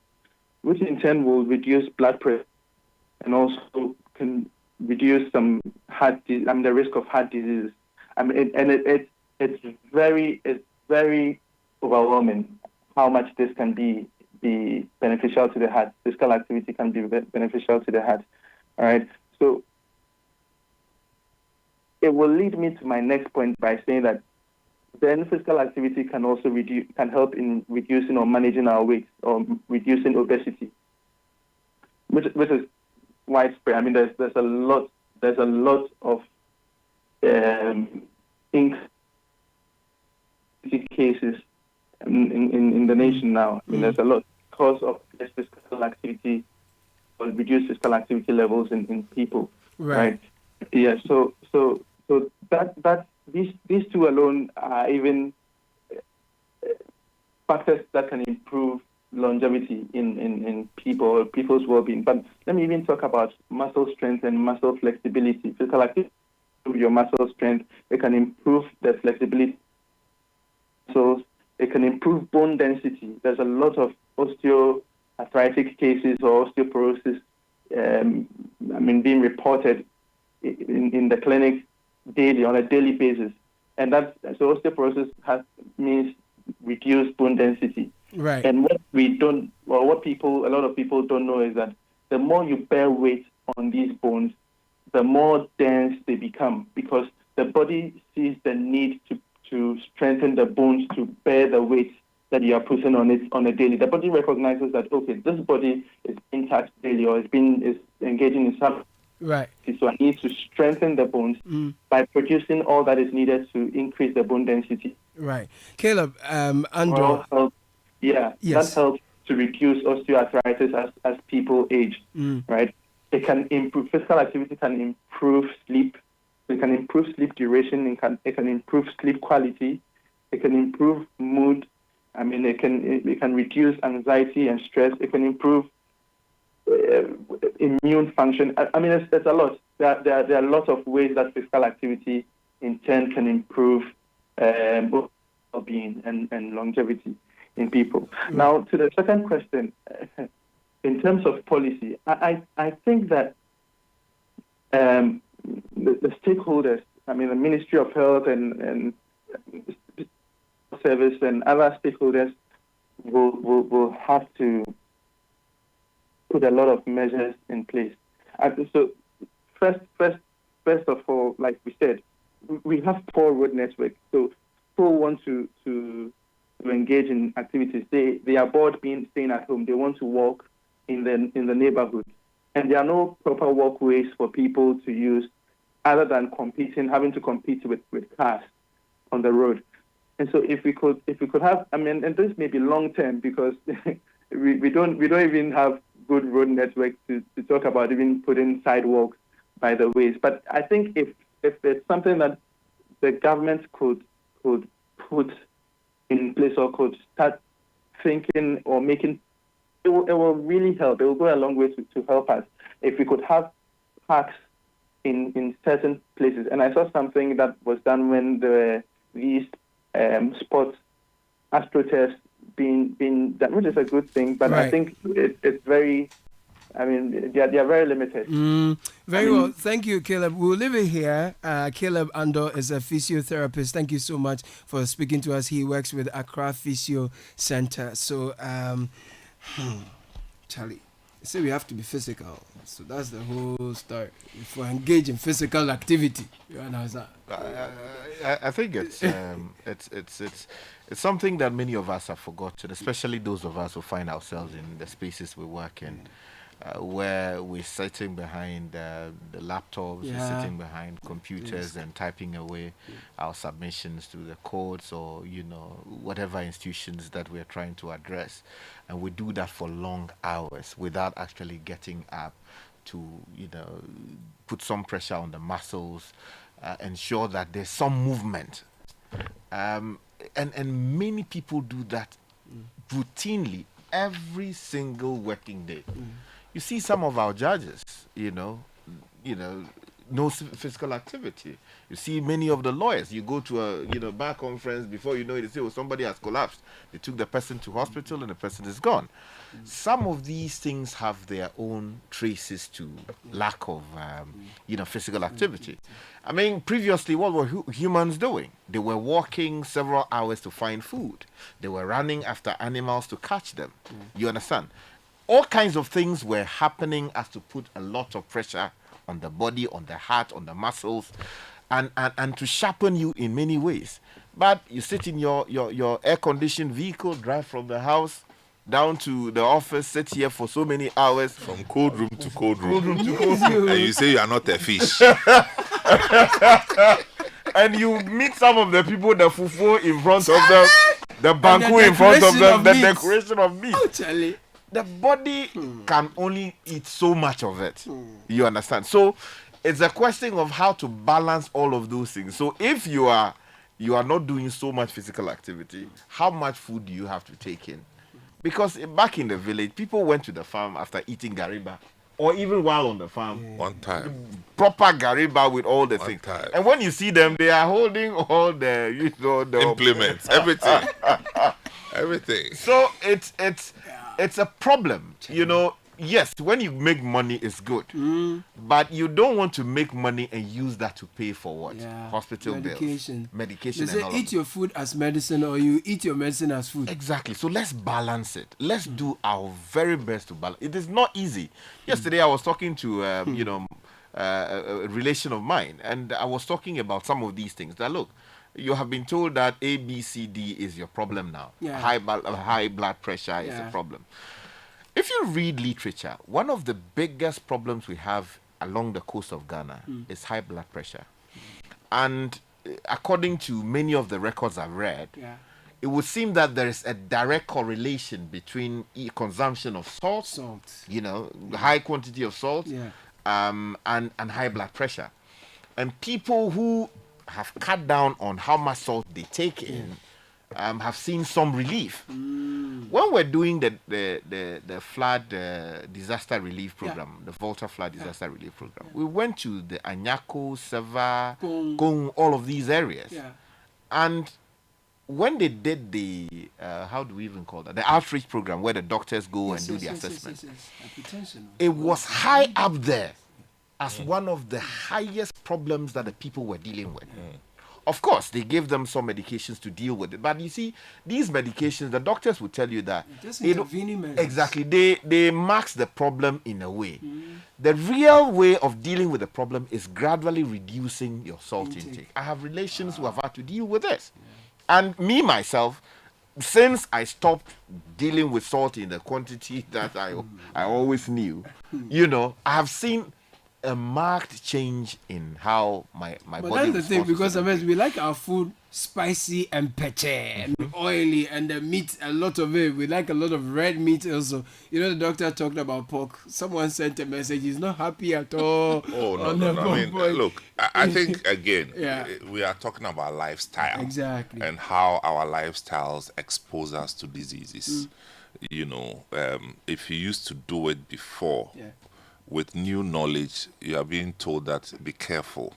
which in turn will reduce blood pressure and also can reduce some the risk of heart disease. It's very overwhelming how much this can be beneficial to the heart. Physical activity can be beneficial to the heart. All right. So it will lead me to my next point by saying that then physical activity can also help in reducing or managing our weight or reducing obesity, which is widespread. I mean, there's a lot of cases in the nation now. I mean, there's a lot because of less physical activity or reduced physical activity levels in people. Right? Yeah. So that these two alone are even factors that can improve longevity in people's well-being. But let me even talk about muscle strength and muscle flexibility. Physical activity improve your muscle strength. It can improve the flexibility. So it can improve bone density. There's a lot of osteoarthritic cases or osteoporosis being reported in the clinic daily, on a daily basis. And so osteoporosis means reduced bone density. Right. And what a lot of people don't know is that the more you bear weight on these bones, the more dense they become, because the body sees the need to strengthen the bones to bear the weight that you are putting on it on a daily. The body recognizes that, okay, this body is being taxed daily or is engaging in some. Right. So I need to strengthen the bones by producing all that is needed to increase the bone density. Right. Caleb, That helps to reduce osteoarthritis as people age. Right. It can improve, physical activity can improve sleep. It can improve sleep duration. It can improve sleep quality. It can improve mood. I mean, it can reduce anxiety and stress. It can improve immune function. I mean, there's a lot. There are a lot of ways that physical activity in turn can improve both well-being and longevity in people. Now, to the second question, in terms of policy, I think that the stakeholders, I mean, the Ministry of Health and Service and other stakeholders will have to put a lot of measures in place. So first of all, like we said, we have poor road network. So people want to engage in activities. They are bored staying at home. They want to walk in the neighborhood, and there are no proper walkways for people to use, other than having to compete with cars on the road. And so if we could have, I mean, and this may be long term, because we don't even have good road network to talk about even putting sidewalks by the ways. But I think if it's something that the government could put in place or could start thinking or making, it will really help. It will go a long way to help us if we could have parks in certain places. And I saw something that was done when there were these sports astroturfs being done, which is a good thing. But I think it's very, I mean, they are very limited. Well. Thank you, Caleb. We'll leave it here. Caleb Andor is a physiotherapist. Thank you so much for speaking to us. He works with Accra Physio Center. So, Charlie, say we have to be physical. So that's the whole story. If we engage in physical activity, you understand? I think it's something that many of us have forgotten, especially those of us who find ourselves in the spaces we work in, where we're sitting behind the laptops, we're sitting behind computers and typing away our submissions to the courts or whatever institutions that we're trying to address, and we do that for long hours without actually getting up to put some pressure on the muscles, ensure that there's some movement. and many people do that routinely every single working day. You see some of our judges, no physical activity. You see many of the lawyers. You go to a bar conference, before you know it, they say, oh, somebody has collapsed. They took the person to hospital and the person is gone. Some of these things have their own traces to lack of physical activity. I mean, previously, what were humans doing? They were walking several hours to find food. They were running after animals to catch them. You understand? All kinds of things were happening as to put a lot of pressure on the body, on the heart, on the muscles, and to sharpen you in many ways. But you sit in your air-conditioned vehicle, drive from the house down to the office, sit here for so many hours. From cold room to cold room. And you say you are not a fish. And you meet some of the people, the fufu in front of them, the banku in front of them, the decoration of meat. Actually, the body can only eat so much of it. You understand? So it's a question of how to balance all of those things. So if you are not doing so much physical activity, how much food do you have to take in? Because back in the village, people went to the farm after eating gariba, or even while on the farm. One time. Proper gariba with all the things. Time. And when you see them, they are holding all the the implements, everything. Everything. So it's a problem. Yes, when you make money, it's good. But you don't want to make money and use that to pay for what? Yeah. Hospital Medication. bills. Medication. They say eat your food as medicine, or you eat your medicine as food. Exactly. So let's balance it. Let's do our very best to balance. It is not easy. Yesterday I was talking to a relation of mine, and I was talking about some of these things. That look, you have been told that A, B, C, D is your problem now. Yeah. High blood pressure is a problem. If you read literature, one of the biggest problems we have along the coast of Ghana is high blood pressure. And according to many of the records I've read, it would seem that there is a direct correlation between consumption of salt, high quantity of salt, and high blood pressure. And people who have cut down on how much salt they take in have seen some relief. When we're doing the flood disaster relief program, the Volta flood disaster relief program, we went to the Anyako, Seva, Kong, all of these areas. And when they did the, how do we even call that? The outreach program where the doctors go and do the assessment. It was high up there as one of the highest problems that the people were dealing with. Of course, they gave them some medications to deal with it. But you see, these medications, the doctors will tell you that exactly, they mask the problem in a way. The real way of dealing with the problem is gradually reducing your salt intake. I have relations who have had to deal with this. And me, myself, since I stopped dealing with salt in the quantity that I always knew, I have seen a marked change in how my body. But that's the thing, because sometimes we like our food spicy and peche and oily, and the meat, a lot of it. We like a lot of red meat also. The doctor talked about pork. Someone sent a message. He's not happy at all. Oh, no. I mean, look, I think, again, we are talking about lifestyle. Exactly. And how our lifestyles expose us to diseases. If you used to do it before, with new knowledge, you are being told that be careful.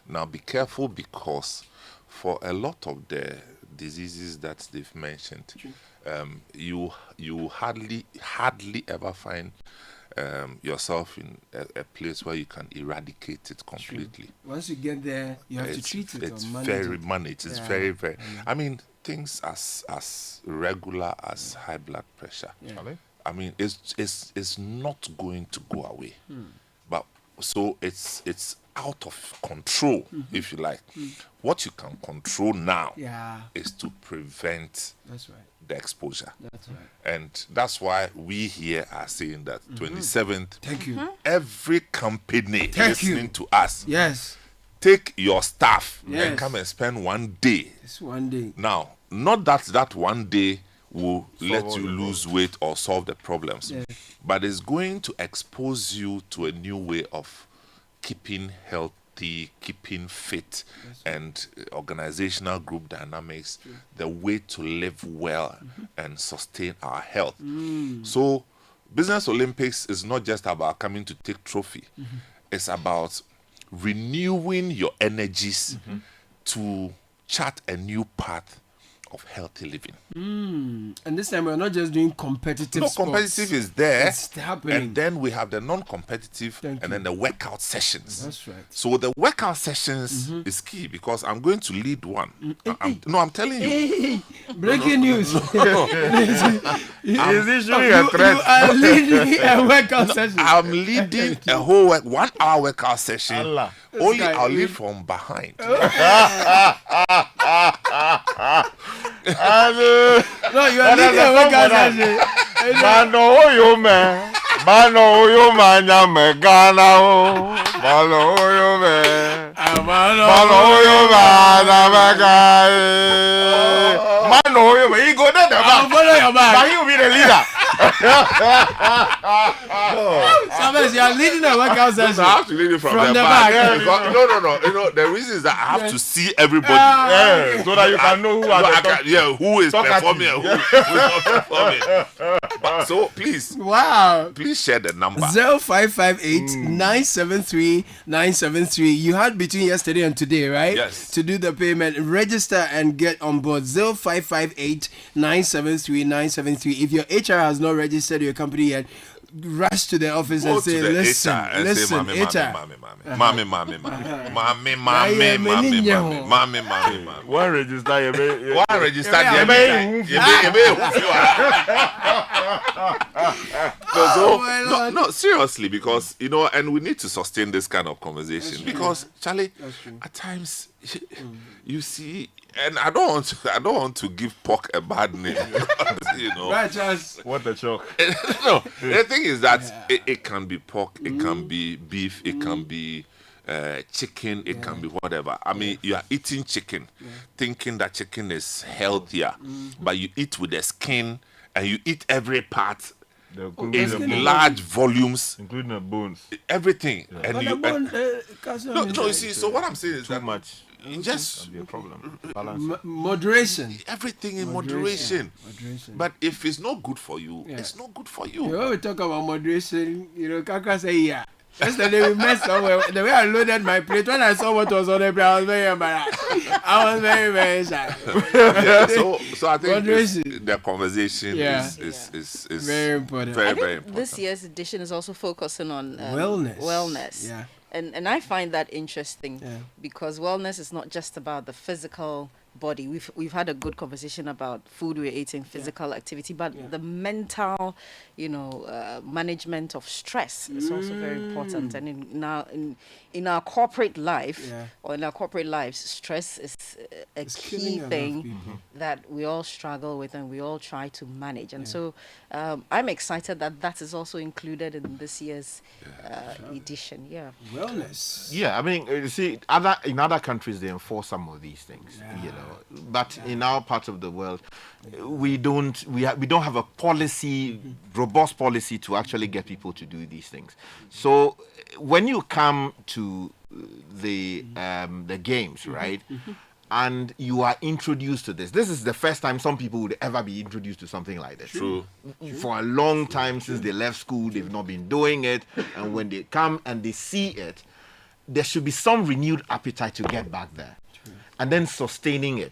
Now, be careful because for a lot of the diseases that they've mentioned, you hardly ever find yourself in a place where you can eradicate it completely. Once you get there, you have to treat it. It's very managed. It's very. I mean, things as regular as high blood pressure. I mean, it's not going to go away. But so it's out of control, if you like. What you can control now is to prevent the exposure. That's right. And that's why we here are saying that 27th, thank you. Every company listening to us, take your staff and come and spend one day. It's one day. Now, not that one day will let you lose weight or solve the problems, but it's going to expose you to a new way of keeping healthy healthy, keeping fit, and organizational group dynamics, the way to live well and sustain our health. So, Business Olympics is not just about coming to take trophy. It's about renewing your energies to chart a new path of healthy living. And this time we're not just doing competitive sports. Competitive is there. It's happening. And then we have the non-competitive then the workout sessions. That's right. So the workout sessions is key because I'm going to lead one. I'm telling you. Breaking news. Is this really a You threat? are leading a workout session. I'm leading a whole 1 hour workout session. Allah. Only guy I'll is- lead from behind. No, you are leading a workout session. Mano yo me, mano yo manya me Ghana o, mano yo me, mano yo manya me Ghana, mano yo me. He go there, I'll follow your but back. he will be the leader. Sometimes you are leading a workout session. I have to lead it from From the the back. back. Because, no. The reason is that I have to see everybody. Yeah, so that you can know who are the top. Who is Talk at performing you. and who is not performing. But so please Wow. share the number. 0558-973-973. You had between yesterday and today, right? Yes. To do the payment, register and get on board. 0558-973-973. If your HR has not registered your company yet, rush to the office Go and say, to the listen, HR and listen, say, mommy. One register, you may. Why register Yeah, the my Lord. no, seriously, because and we need to sustain this kind of conversation because Charlie, at times you see, and I don't want to give pork a bad name, Right, Charles. What a shock. No, the thing is that it can be pork, it can be beef, it can be chicken, it can be whatever. I mean, you are eating chicken, thinking that chicken is healthier, but you eat with the skin and you eat every part in large volumes, including the bones. everything. And But you the bone, calcium no, is you see. So what I'm saying is Too that much. you just Be a problem. Balance. moderation. everything in moderation. Moderation. But if it's not good for you, it's not good for you. When we talk about moderation, Kaka say, yeah. Yesterday we met somewhere. The way I loaded my plate, when I saw what was on the plate, I was very embarrassed. I was very, very shy. Yeah, so I think Moderation. the conversation Yeah. is Very important. Very, I very think important. this year's edition is also focusing on Wellness. Yeah. And I find that interesting Yeah. because wellness is not just about the physical body. We've had a good conversation about food we're eating, physical activity, but the mental, management of stress is also very important. And in our corporate life or in our corporate lives, stress is a key thing that we all struggle with and we all try to manage. And so I'm excited that is also included in this year's edition. Yeah. Wellness. Yeah, I mean, you see, in other countries they enforce some of these things, but in our part of the world, we don't have a policy, robust policy to actually get people to do these things. So when you come to the games, right? And you are introduced to this. This is the first time some people would ever be introduced to something like this. True. For a long time since they left school, they've not been doing it. And when they come and they see it, there should be some renewed appetite to get back there. And then sustaining it.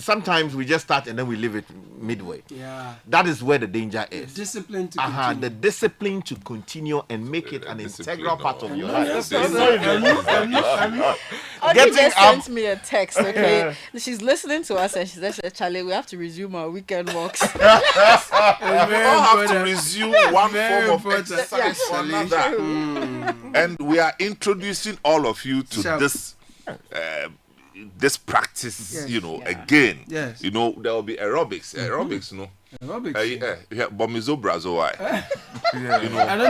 Sometimes we just start and then we leave it midway. Yeah. That is where the danger is. Discipline to The continue. discipline to continue and make it an integral part of your life. Audrey Getting just up- sent me a text, okay? She's listening to us and she says, Charlie, we have to resume our weekend walks. It's We very all have to important. resume one Very form of important. exercise or another. And we are introducing all of you to Sure. this this practice, Yes. you know, Yeah. again. Yes. You know, there will be aerobics. Aerobics, no. Aerobics. Yeah, Bomizo Brazo, why? I don't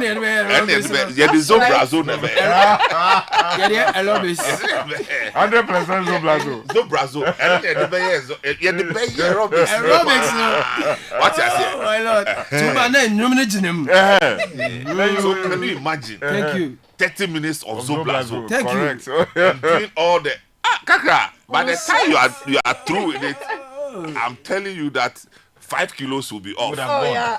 know And aerobics. yeah, the Zo Brazo never. Yeah, aerobics. 100% Zoblazo. Zo Brazo. And the aerobics. Aerobics, no. What you Oh say? my lord. Tuba na nominate him. So can you imagine? Thank you. 30 minutes of Zo Brazo. Thank you. Correct. Doing all the Kakra. By the time you are through with it, I'm telling you that 5 kilos will be off. Oh, yeah.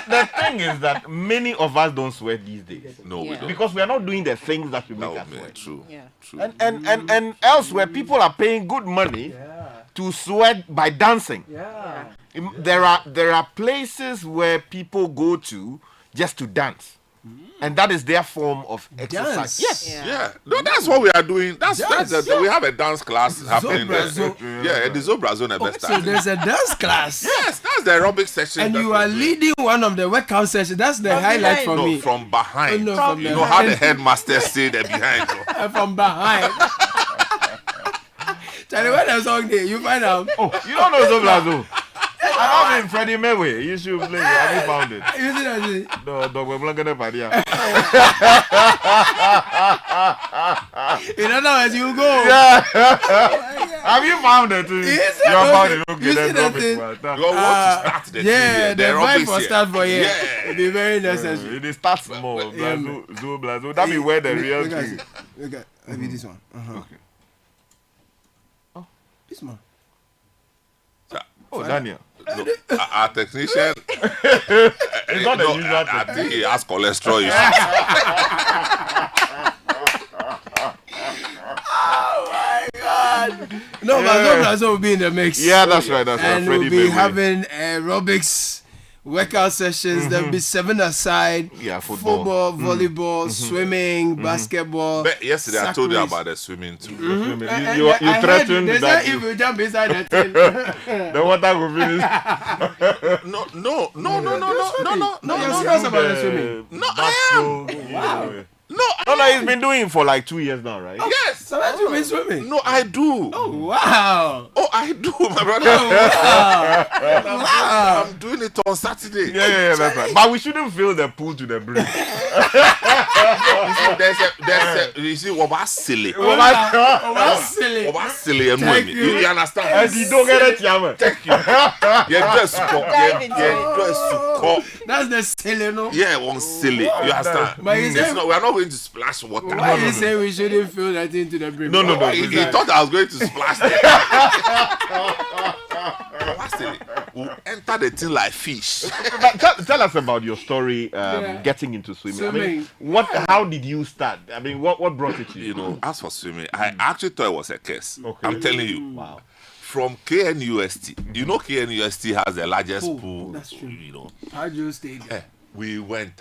The thing is that many of us don't sweat these days. No, we Yeah. don't. Because we are not doing the things that will make No, us man, sweat. true. Yeah. True. And elsewhere, people are paying good money to sweat by dancing. Yeah. There are places where people go to just to dance. And that is their form of exercise. Dance. Yes. Yeah, no, that's what we are doing. That's we have a dance class happening there. Zo- Yeah, the Zo Brazo the best So time. there's a dance class. Yes, that's the aerobic section. And that you we're are doing. leading one of the workout sessions. That's the highlight for No, me. from behind. Oh, no, from you the know how the behind. headmaster say there behind. No? From behind. Charlie, when the song there, you find out. Oh, you don't know Zoblazo? I have in Freddie Mayweather. You should play it. Have you found it? You see that? No, dog, we're not gonna party. In other words, you go. Have you found it? You Yes, have found it. you Okay, see then that drop thing? it. You want to start the Yeah, the vibe for start for you. Yeah. It'll be very necessary. It starts small. Yeah, Zoblazo. That be where the real Look at thing. it. Look at maybe this one. Okay. Oh, this one. Oh, Daniel. No, our technician. It's not the no, usual I thing. think he has cholesterol issues. No, but Zo will be in the mix. Yeah, that's right. That's right. And we'll Freddie be Mayweather. having aerobics workout sessions. There'll be 7 aside. Yeah, football. Volleyball, swimming, basketball. But yesterday I told you sacrilege. about the swimming too. You I threatened heard they that said if you jump inside the thing. the water will finish. No. No, you're serious about the swimming. No, I am. Wow. No, No, he's been doing it for like 2 years now, right? yes. So that's you been swimming. No, I do. Wow. Oh, I do, my brother. Wow. I'm doing it on Saturday. Yeah, that's right. But we shouldn't fill the pool to the brim. You see, what was silly? Oh, that's silly. What was silly? And Thank women. you. You understand? And you don't get it, Yama. Thank you. Yeah, just Dive into it. That's the silly, no? Yeah, one silly. You understand? But he said- We are not going to splash water. Why you say we shouldn't fill that into the brim? No. He thought I was going to splash the What's silly? We'll enter the thing like fish. But tell us about your story getting into swimming. I mean, how did you start? I mean, what brought it to you? You know, as for swimming, I actually thought it was a curse. Okay. I'm telling you. Wow. From KNUST, you know KNUST has the largest pool. That's true. You know, Pajo Stadium. we went.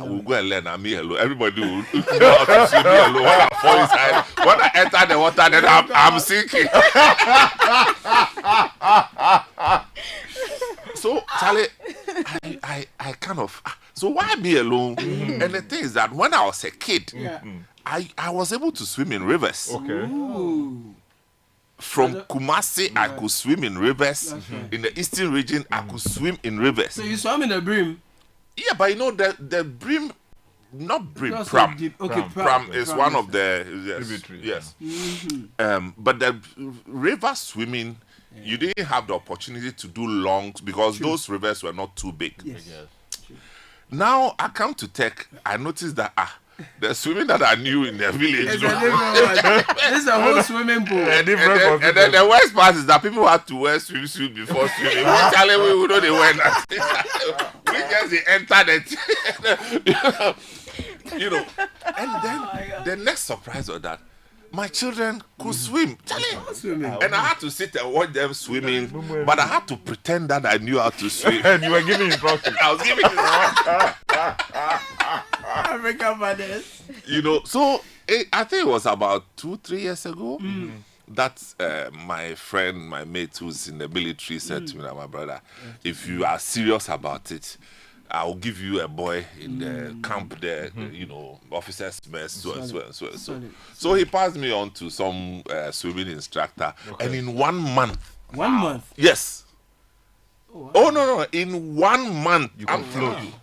We'll go and learn. Me hello. Everybody will know how to swim. Me hello. When I fall inside, when I enter the water, then I'm sinking. So Charlie, I kind of. So why be alone? And the thing is that when I was a kid, I was able to swim in rivers. Okay. Ooh. From Kumasi, I could swim in rivers. In the eastern region, I could swim in rivers. So you swam in the brim? Yeah, but you know the brim, not brim, Not so pram. deep. Okay, Pram is pram one is of the Tributary, yes. But the river swimming, you didn't have the opportunity to do long because those rivers were not too big. Yes. Now I come to tech, I noticed that the swimming that I knew in the village. It's a different one. This is a whole swimming pool. And then the worst part is that people had to wear swimsuit before swimming. We tell we know they wear that. We just enter the you know. And then the next surprise was that my children could swim. Swimming. And I had to sit and watch them swimming, but I had to pretend that I knew how to swim. And you were giving instructions. I was giving African mothers. you know, so I think it was about 2-3 years ago that my friend, my mate who's in the military said to me, that my brother, if you are serious about it, I'll give you a boy in the camp there, officers mess, so he passed me on to some swimming instructor, and in 1 month. 1 month? Yes. Oh, wow. Oh no, in 1 month, I'm telling you,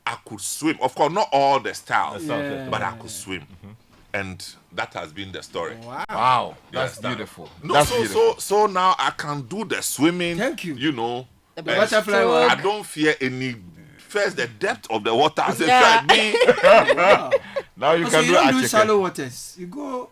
I could swim. Of course, not all the styles, but I could swim. And that has been the story. Wow. That's beautiful. No, that's so beautiful. so now I can do the swimming. Thank you. The butterfly stroke. I don't fear any. First, the depth of the water. I said, Yeah. Wow. Now you So can you do don't do chicken. shallow waters. You go.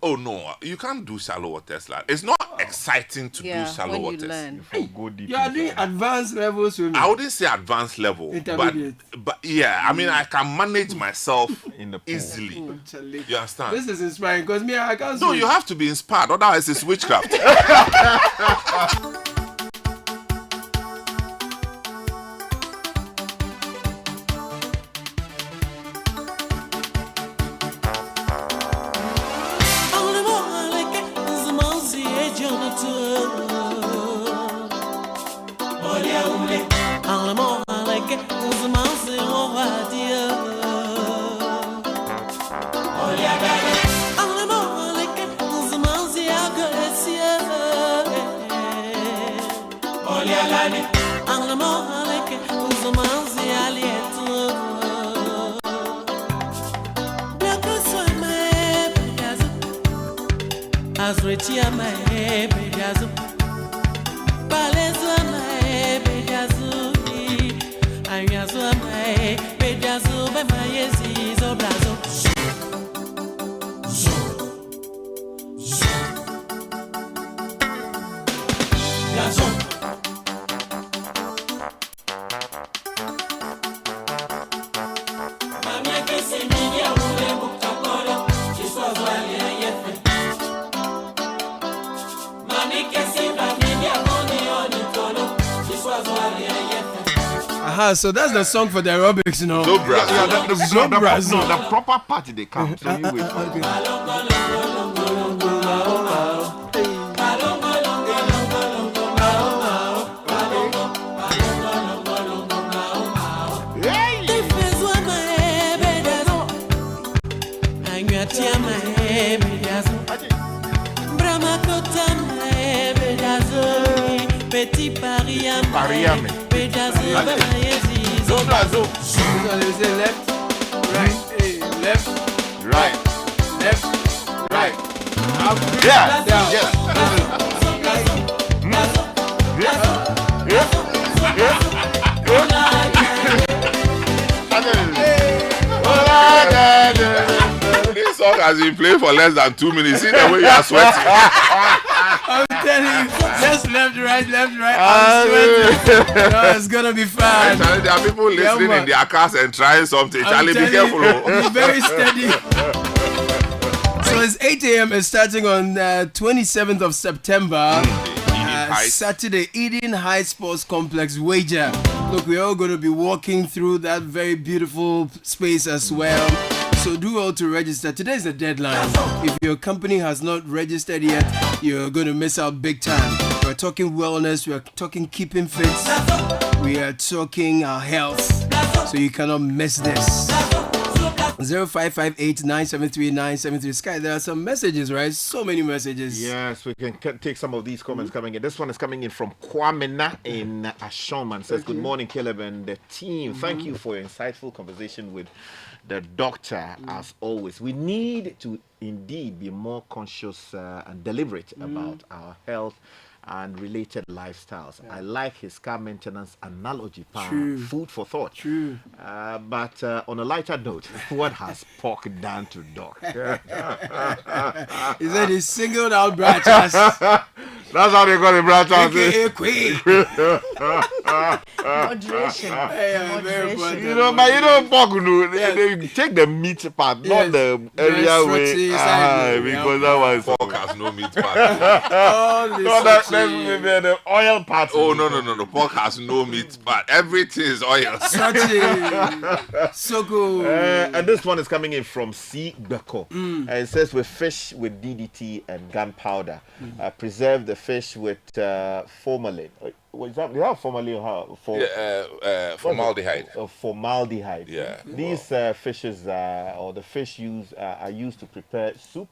Oh no, you can't do shallow waters. Like it's not exciting to do shallow when waters. you learn. Go deep You are doing inside. advanced level swimming. I wouldn't say advanced level, Intermediate. but yeah, I mean I can manage myself In the pool. easily. Oh, Charlie. You understand? This is inspiring because me, I can't No, swim. you have to be inspired, otherwise it's witchcraft. Azretia mae bedazo Balezwa mae bedazo Anyazwa mae bedazo Be mae zizo blazo Blazo Mamia kesi minya ule muktakolo Chiswa zwali ya yefe So that's the song for the aerobics, So Brazil. The proper part they come. So you wait for it. Petit Pariame. Pariame. So Brazil. So they say left, right, left, Right. left, Right. up, Yeah. down. Yes. This song has been played for less than 2 minutes. See the way you are sweating. I'm telling you, just left, right, I'm sweating. No, it's gonna be fun. Charlie, there are people listening man. in their cars and trying something. Charlie, be careful. Be very steady. So it's 8 a.m. It's starting on 27th of September. Saturday, Eden High Sports Complex wager. Look, we're all going to be walking through that very beautiful space as well. So do well to register. Today is the deadline. If your company has not registered yet, you're going to miss out big time. We're talking wellness. We're talking keeping fit. We are talking our health. So you cannot miss this. 0558-973-973. Sky, there are some messages, right? So many messages. Yes, we can take some of these comments coming in. This one is coming in from Kwamena in Ashoman. Says, good morning, Caleb and the team. Thank you for your insightful conversation with the doctor, as always. We need to indeed be more conscious and deliberate about our health and related lifestyles. I like his car maintenance analogy. Food for thought. True. But on a lighter note, what has pork done to dog? He said he singled out branches. That's how they call the branch house. AKA Queen. Moderation. Moderation. You know, but you know, pork, they take the meat part, not the area way. Because that was Pork has no meat part. All this the oil part. Oh, no. Pork has no meat part. Everything is oil. so good. And this one is coming in from C. Beko. It says with fish with DDT and gunpowder. Preserve the fish with formalin. what is that? They have formaldehyde. Formaldehyde. Yeah. These fishes or the fish are used to prepare soup.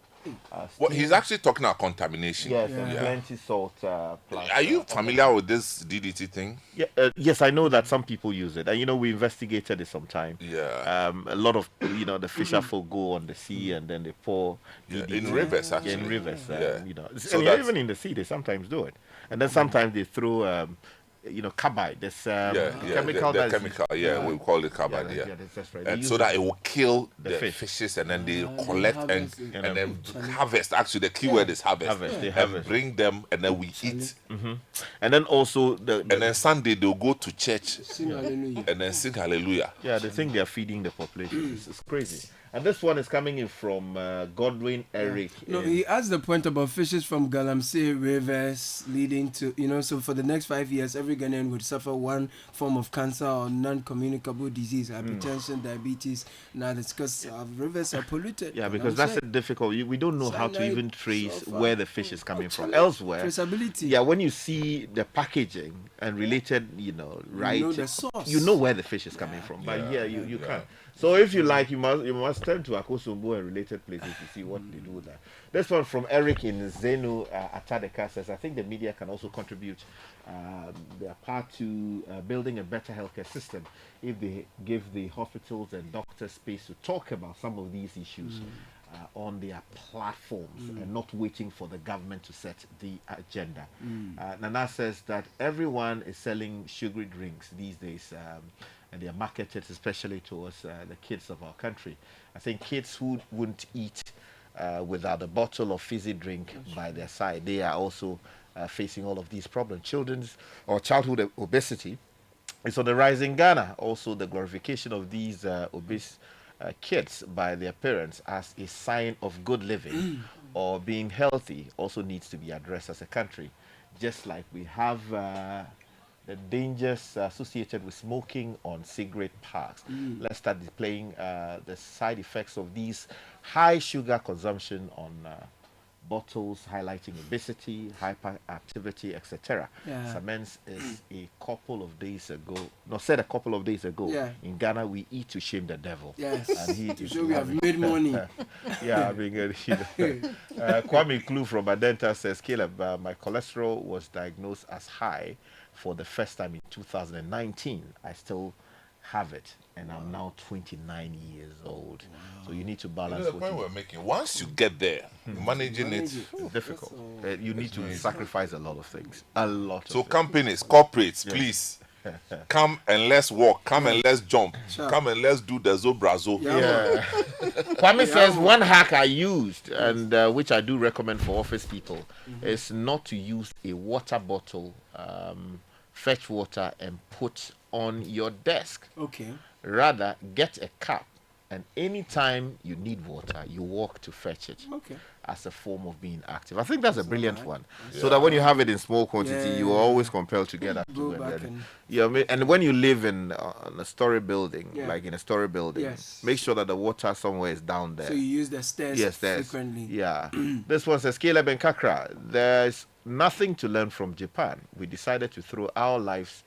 Well, he's actually talking about contamination. Yes, and plenty salt. Plus, are you familiar with this DDT thing? Yeah, yes, I know that some people use it, and we investigated it sometime. Yeah. A lot of the fisher folk go on the sea and then they pour DDT. In rivers, actually. Yeah, in rivers, So and even in the sea they sometimes do it, and then sometimes they throw carbide. There's chemical. The chemical, we call it carbide. Yeah, that's right. And so that it will kill the fishes, and then they collect and then harvest. Actually, the key word is harvest. They harvest. Bring them, and then we eat. And then also and then Sunday they'll go to church and then sing hallelujah. Yeah, they think they are feeding the population. It's crazy. And this one is coming in from Godwin Eric. No, he asked the point about fishes from Galamsey rivers leading to, so for the next 5 years, every Ghanaian would suffer one form of cancer or non-communicable disease, hypertension, diabetes. Now that's because our rivers are polluted. Yeah, because that's difficult. We don't know how to even trace where the fish is coming from. Elsewhere, traceability. Yeah, when you see the packaging and related, right, the source. you know where the fish is coming from. But you can't. So if you like, you must turn to Akosombo and related places to see what they do with that. This one from Eric in Zenu Atadeka says, I think the media can also contribute their part to building a better healthcare system if they give the hospitals and doctors space to talk about some of these issues on their platforms and not waiting for the government to set the agenda. Nana says that everyone is selling sugary drinks these days. And they are marketed especially towards the kids of our country. I think kids who wouldn't eat without a bottle of fizzy drink by their side, they are also facing all of these problems. Childhood obesity is on the rise in Ghana. Also, the glorification of these obese kids by their parents as a sign of good living or being healthy also needs to be addressed as a country. Just like we have the dangers associated with smoking on cigarette packs. Let's start displaying the side effects of these high sugar consumption on bottles, highlighting obesity, hyperactivity, etc. Samens is a couple of days ago, in Ghana we eat to shame the devil. Yes, and he so we have made money. Kwame Klu from Adenta says, Caleb, my cholesterol was diagnosed as high for the first time in 2019. I still have it, and I'm now 29 years old. So you need to balance. The point we're making. Once you get there, managing it is difficult. You need to sacrifice a lot of things. So companies, corporates, please come and let's walk. Come and let's jump. Come and let's do the zobrazo. Kwame says one hack I used, and which I do recommend for office people, is not to use a water bottle, fetch water and put on your desk. Okay. Rather, get a cup, and anytime you need water, you walk to fetch it. Okay. As a form of being active. I think that's a brilliant one. So that when you have it in small quantity, you are always compelled to get active. And when you live in a story building, like in a story building, make sure that the water somewhere is down there. So you use the stairs frequently. Yeah. This one says, Caleb and Kakra, there's nothing to learn from Japan. We decided to throw our lives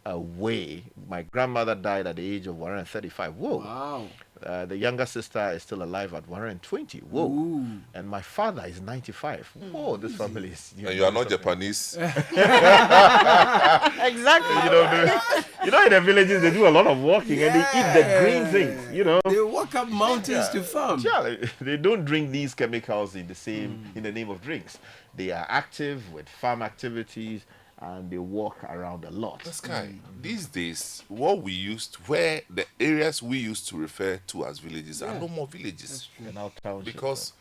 away. My grandmother died at the age of 135. Whoa. Wow. The younger sister is still alive at 120. Whoa. Ooh. And my father is 95. Whoa, this family is... And you are not Japanese. Exactly. You know, in the villages, they do a lot of walking and they eat the green things, They walk up mountains to farm. Yeah, they don't drink these chemicals in the name of drinks. They are active with farm activities, and they walk around a lot. This guy, these days, where the areas we used to refer to as villages are no more villages. Because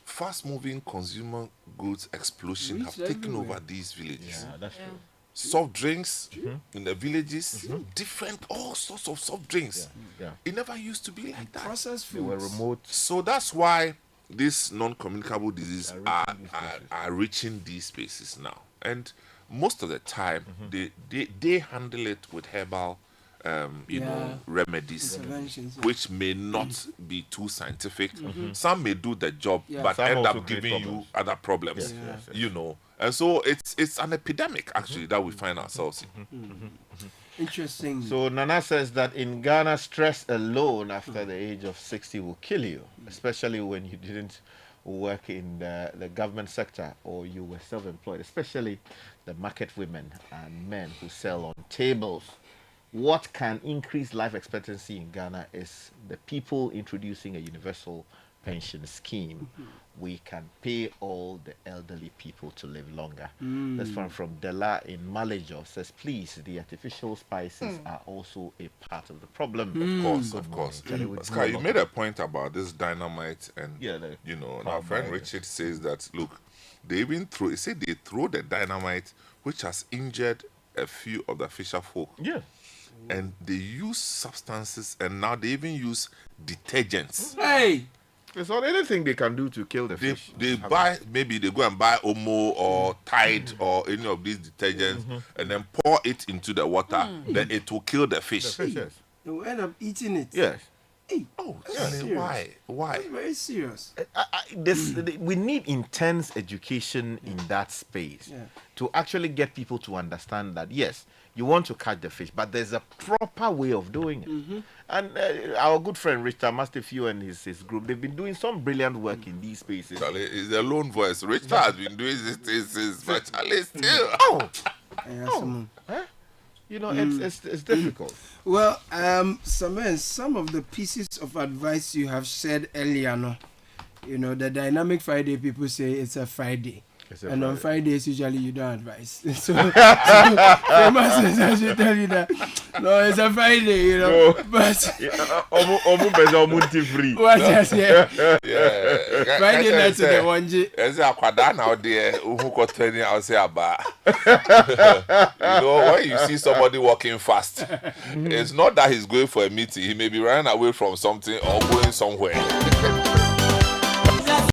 fast-moving consumer goods explosion have taken over these villages. Yeah, that's true. Soft drinks in the villages, all sorts of soft drinks. It never used to be like that. Processed foods. They were remote. So that's why these non-communicable diseases are reaching these spaces now. And most of the time, they handle it with herbal, remedies, which may not be too scientific. Some may do the job, but end up giving you other problems. And so it's an epidemic actually that we find ourselves in. Interesting. So Nana says that in Ghana, stress alone after the age of 60 will kill you, especially when you didn't work in the government sector or you were self-employed, especially the market women and men who sell on tables. What can increase life expectancy in Ghana is the people introducing a universal pension scheme. We can pay all the elderly people to live longer. This one from Dela in Malajo says, please, the artificial spices are also a part of the problem. Of course. Sky, you made a point about this dynamite, and you know, our friend Richard says that look, they even throw the dynamite which has injured a few of the fisher folk. Yeah. And they use substances, and now they even use detergents. Hey! It's not anything they can do to kill the fish. They maybe they go and buy Omo or Tide or any of these detergents and then pour it into the water. Then it will kill the fish. They will end up eating it. Yes. Hey, Why? that's very serious. We need intense education in that space to actually get people to understand that, yes, you want to catch the fish, but there's a proper way of doing it. And our good friend Richard Mastifu and his group, they've been doing some brilliant work in these spaces. Charlie is a lone voice. Richard has been doing this since, but Charlie still. You know, it's difficult. Well, some of the pieces of advice you have said earlier, no, you know, the Dynamic Friday people say it's a Friday. And on Fridays, usually you don't advise. So I should tell you that. No, it's a Friday, you know. No. But what I say? Friday night to the 1G. There's a quadan out there who got training. I'll say about. You know, when you see somebody walking fast, it's not that he's going for a meeting. He may be running away from something or going somewhere.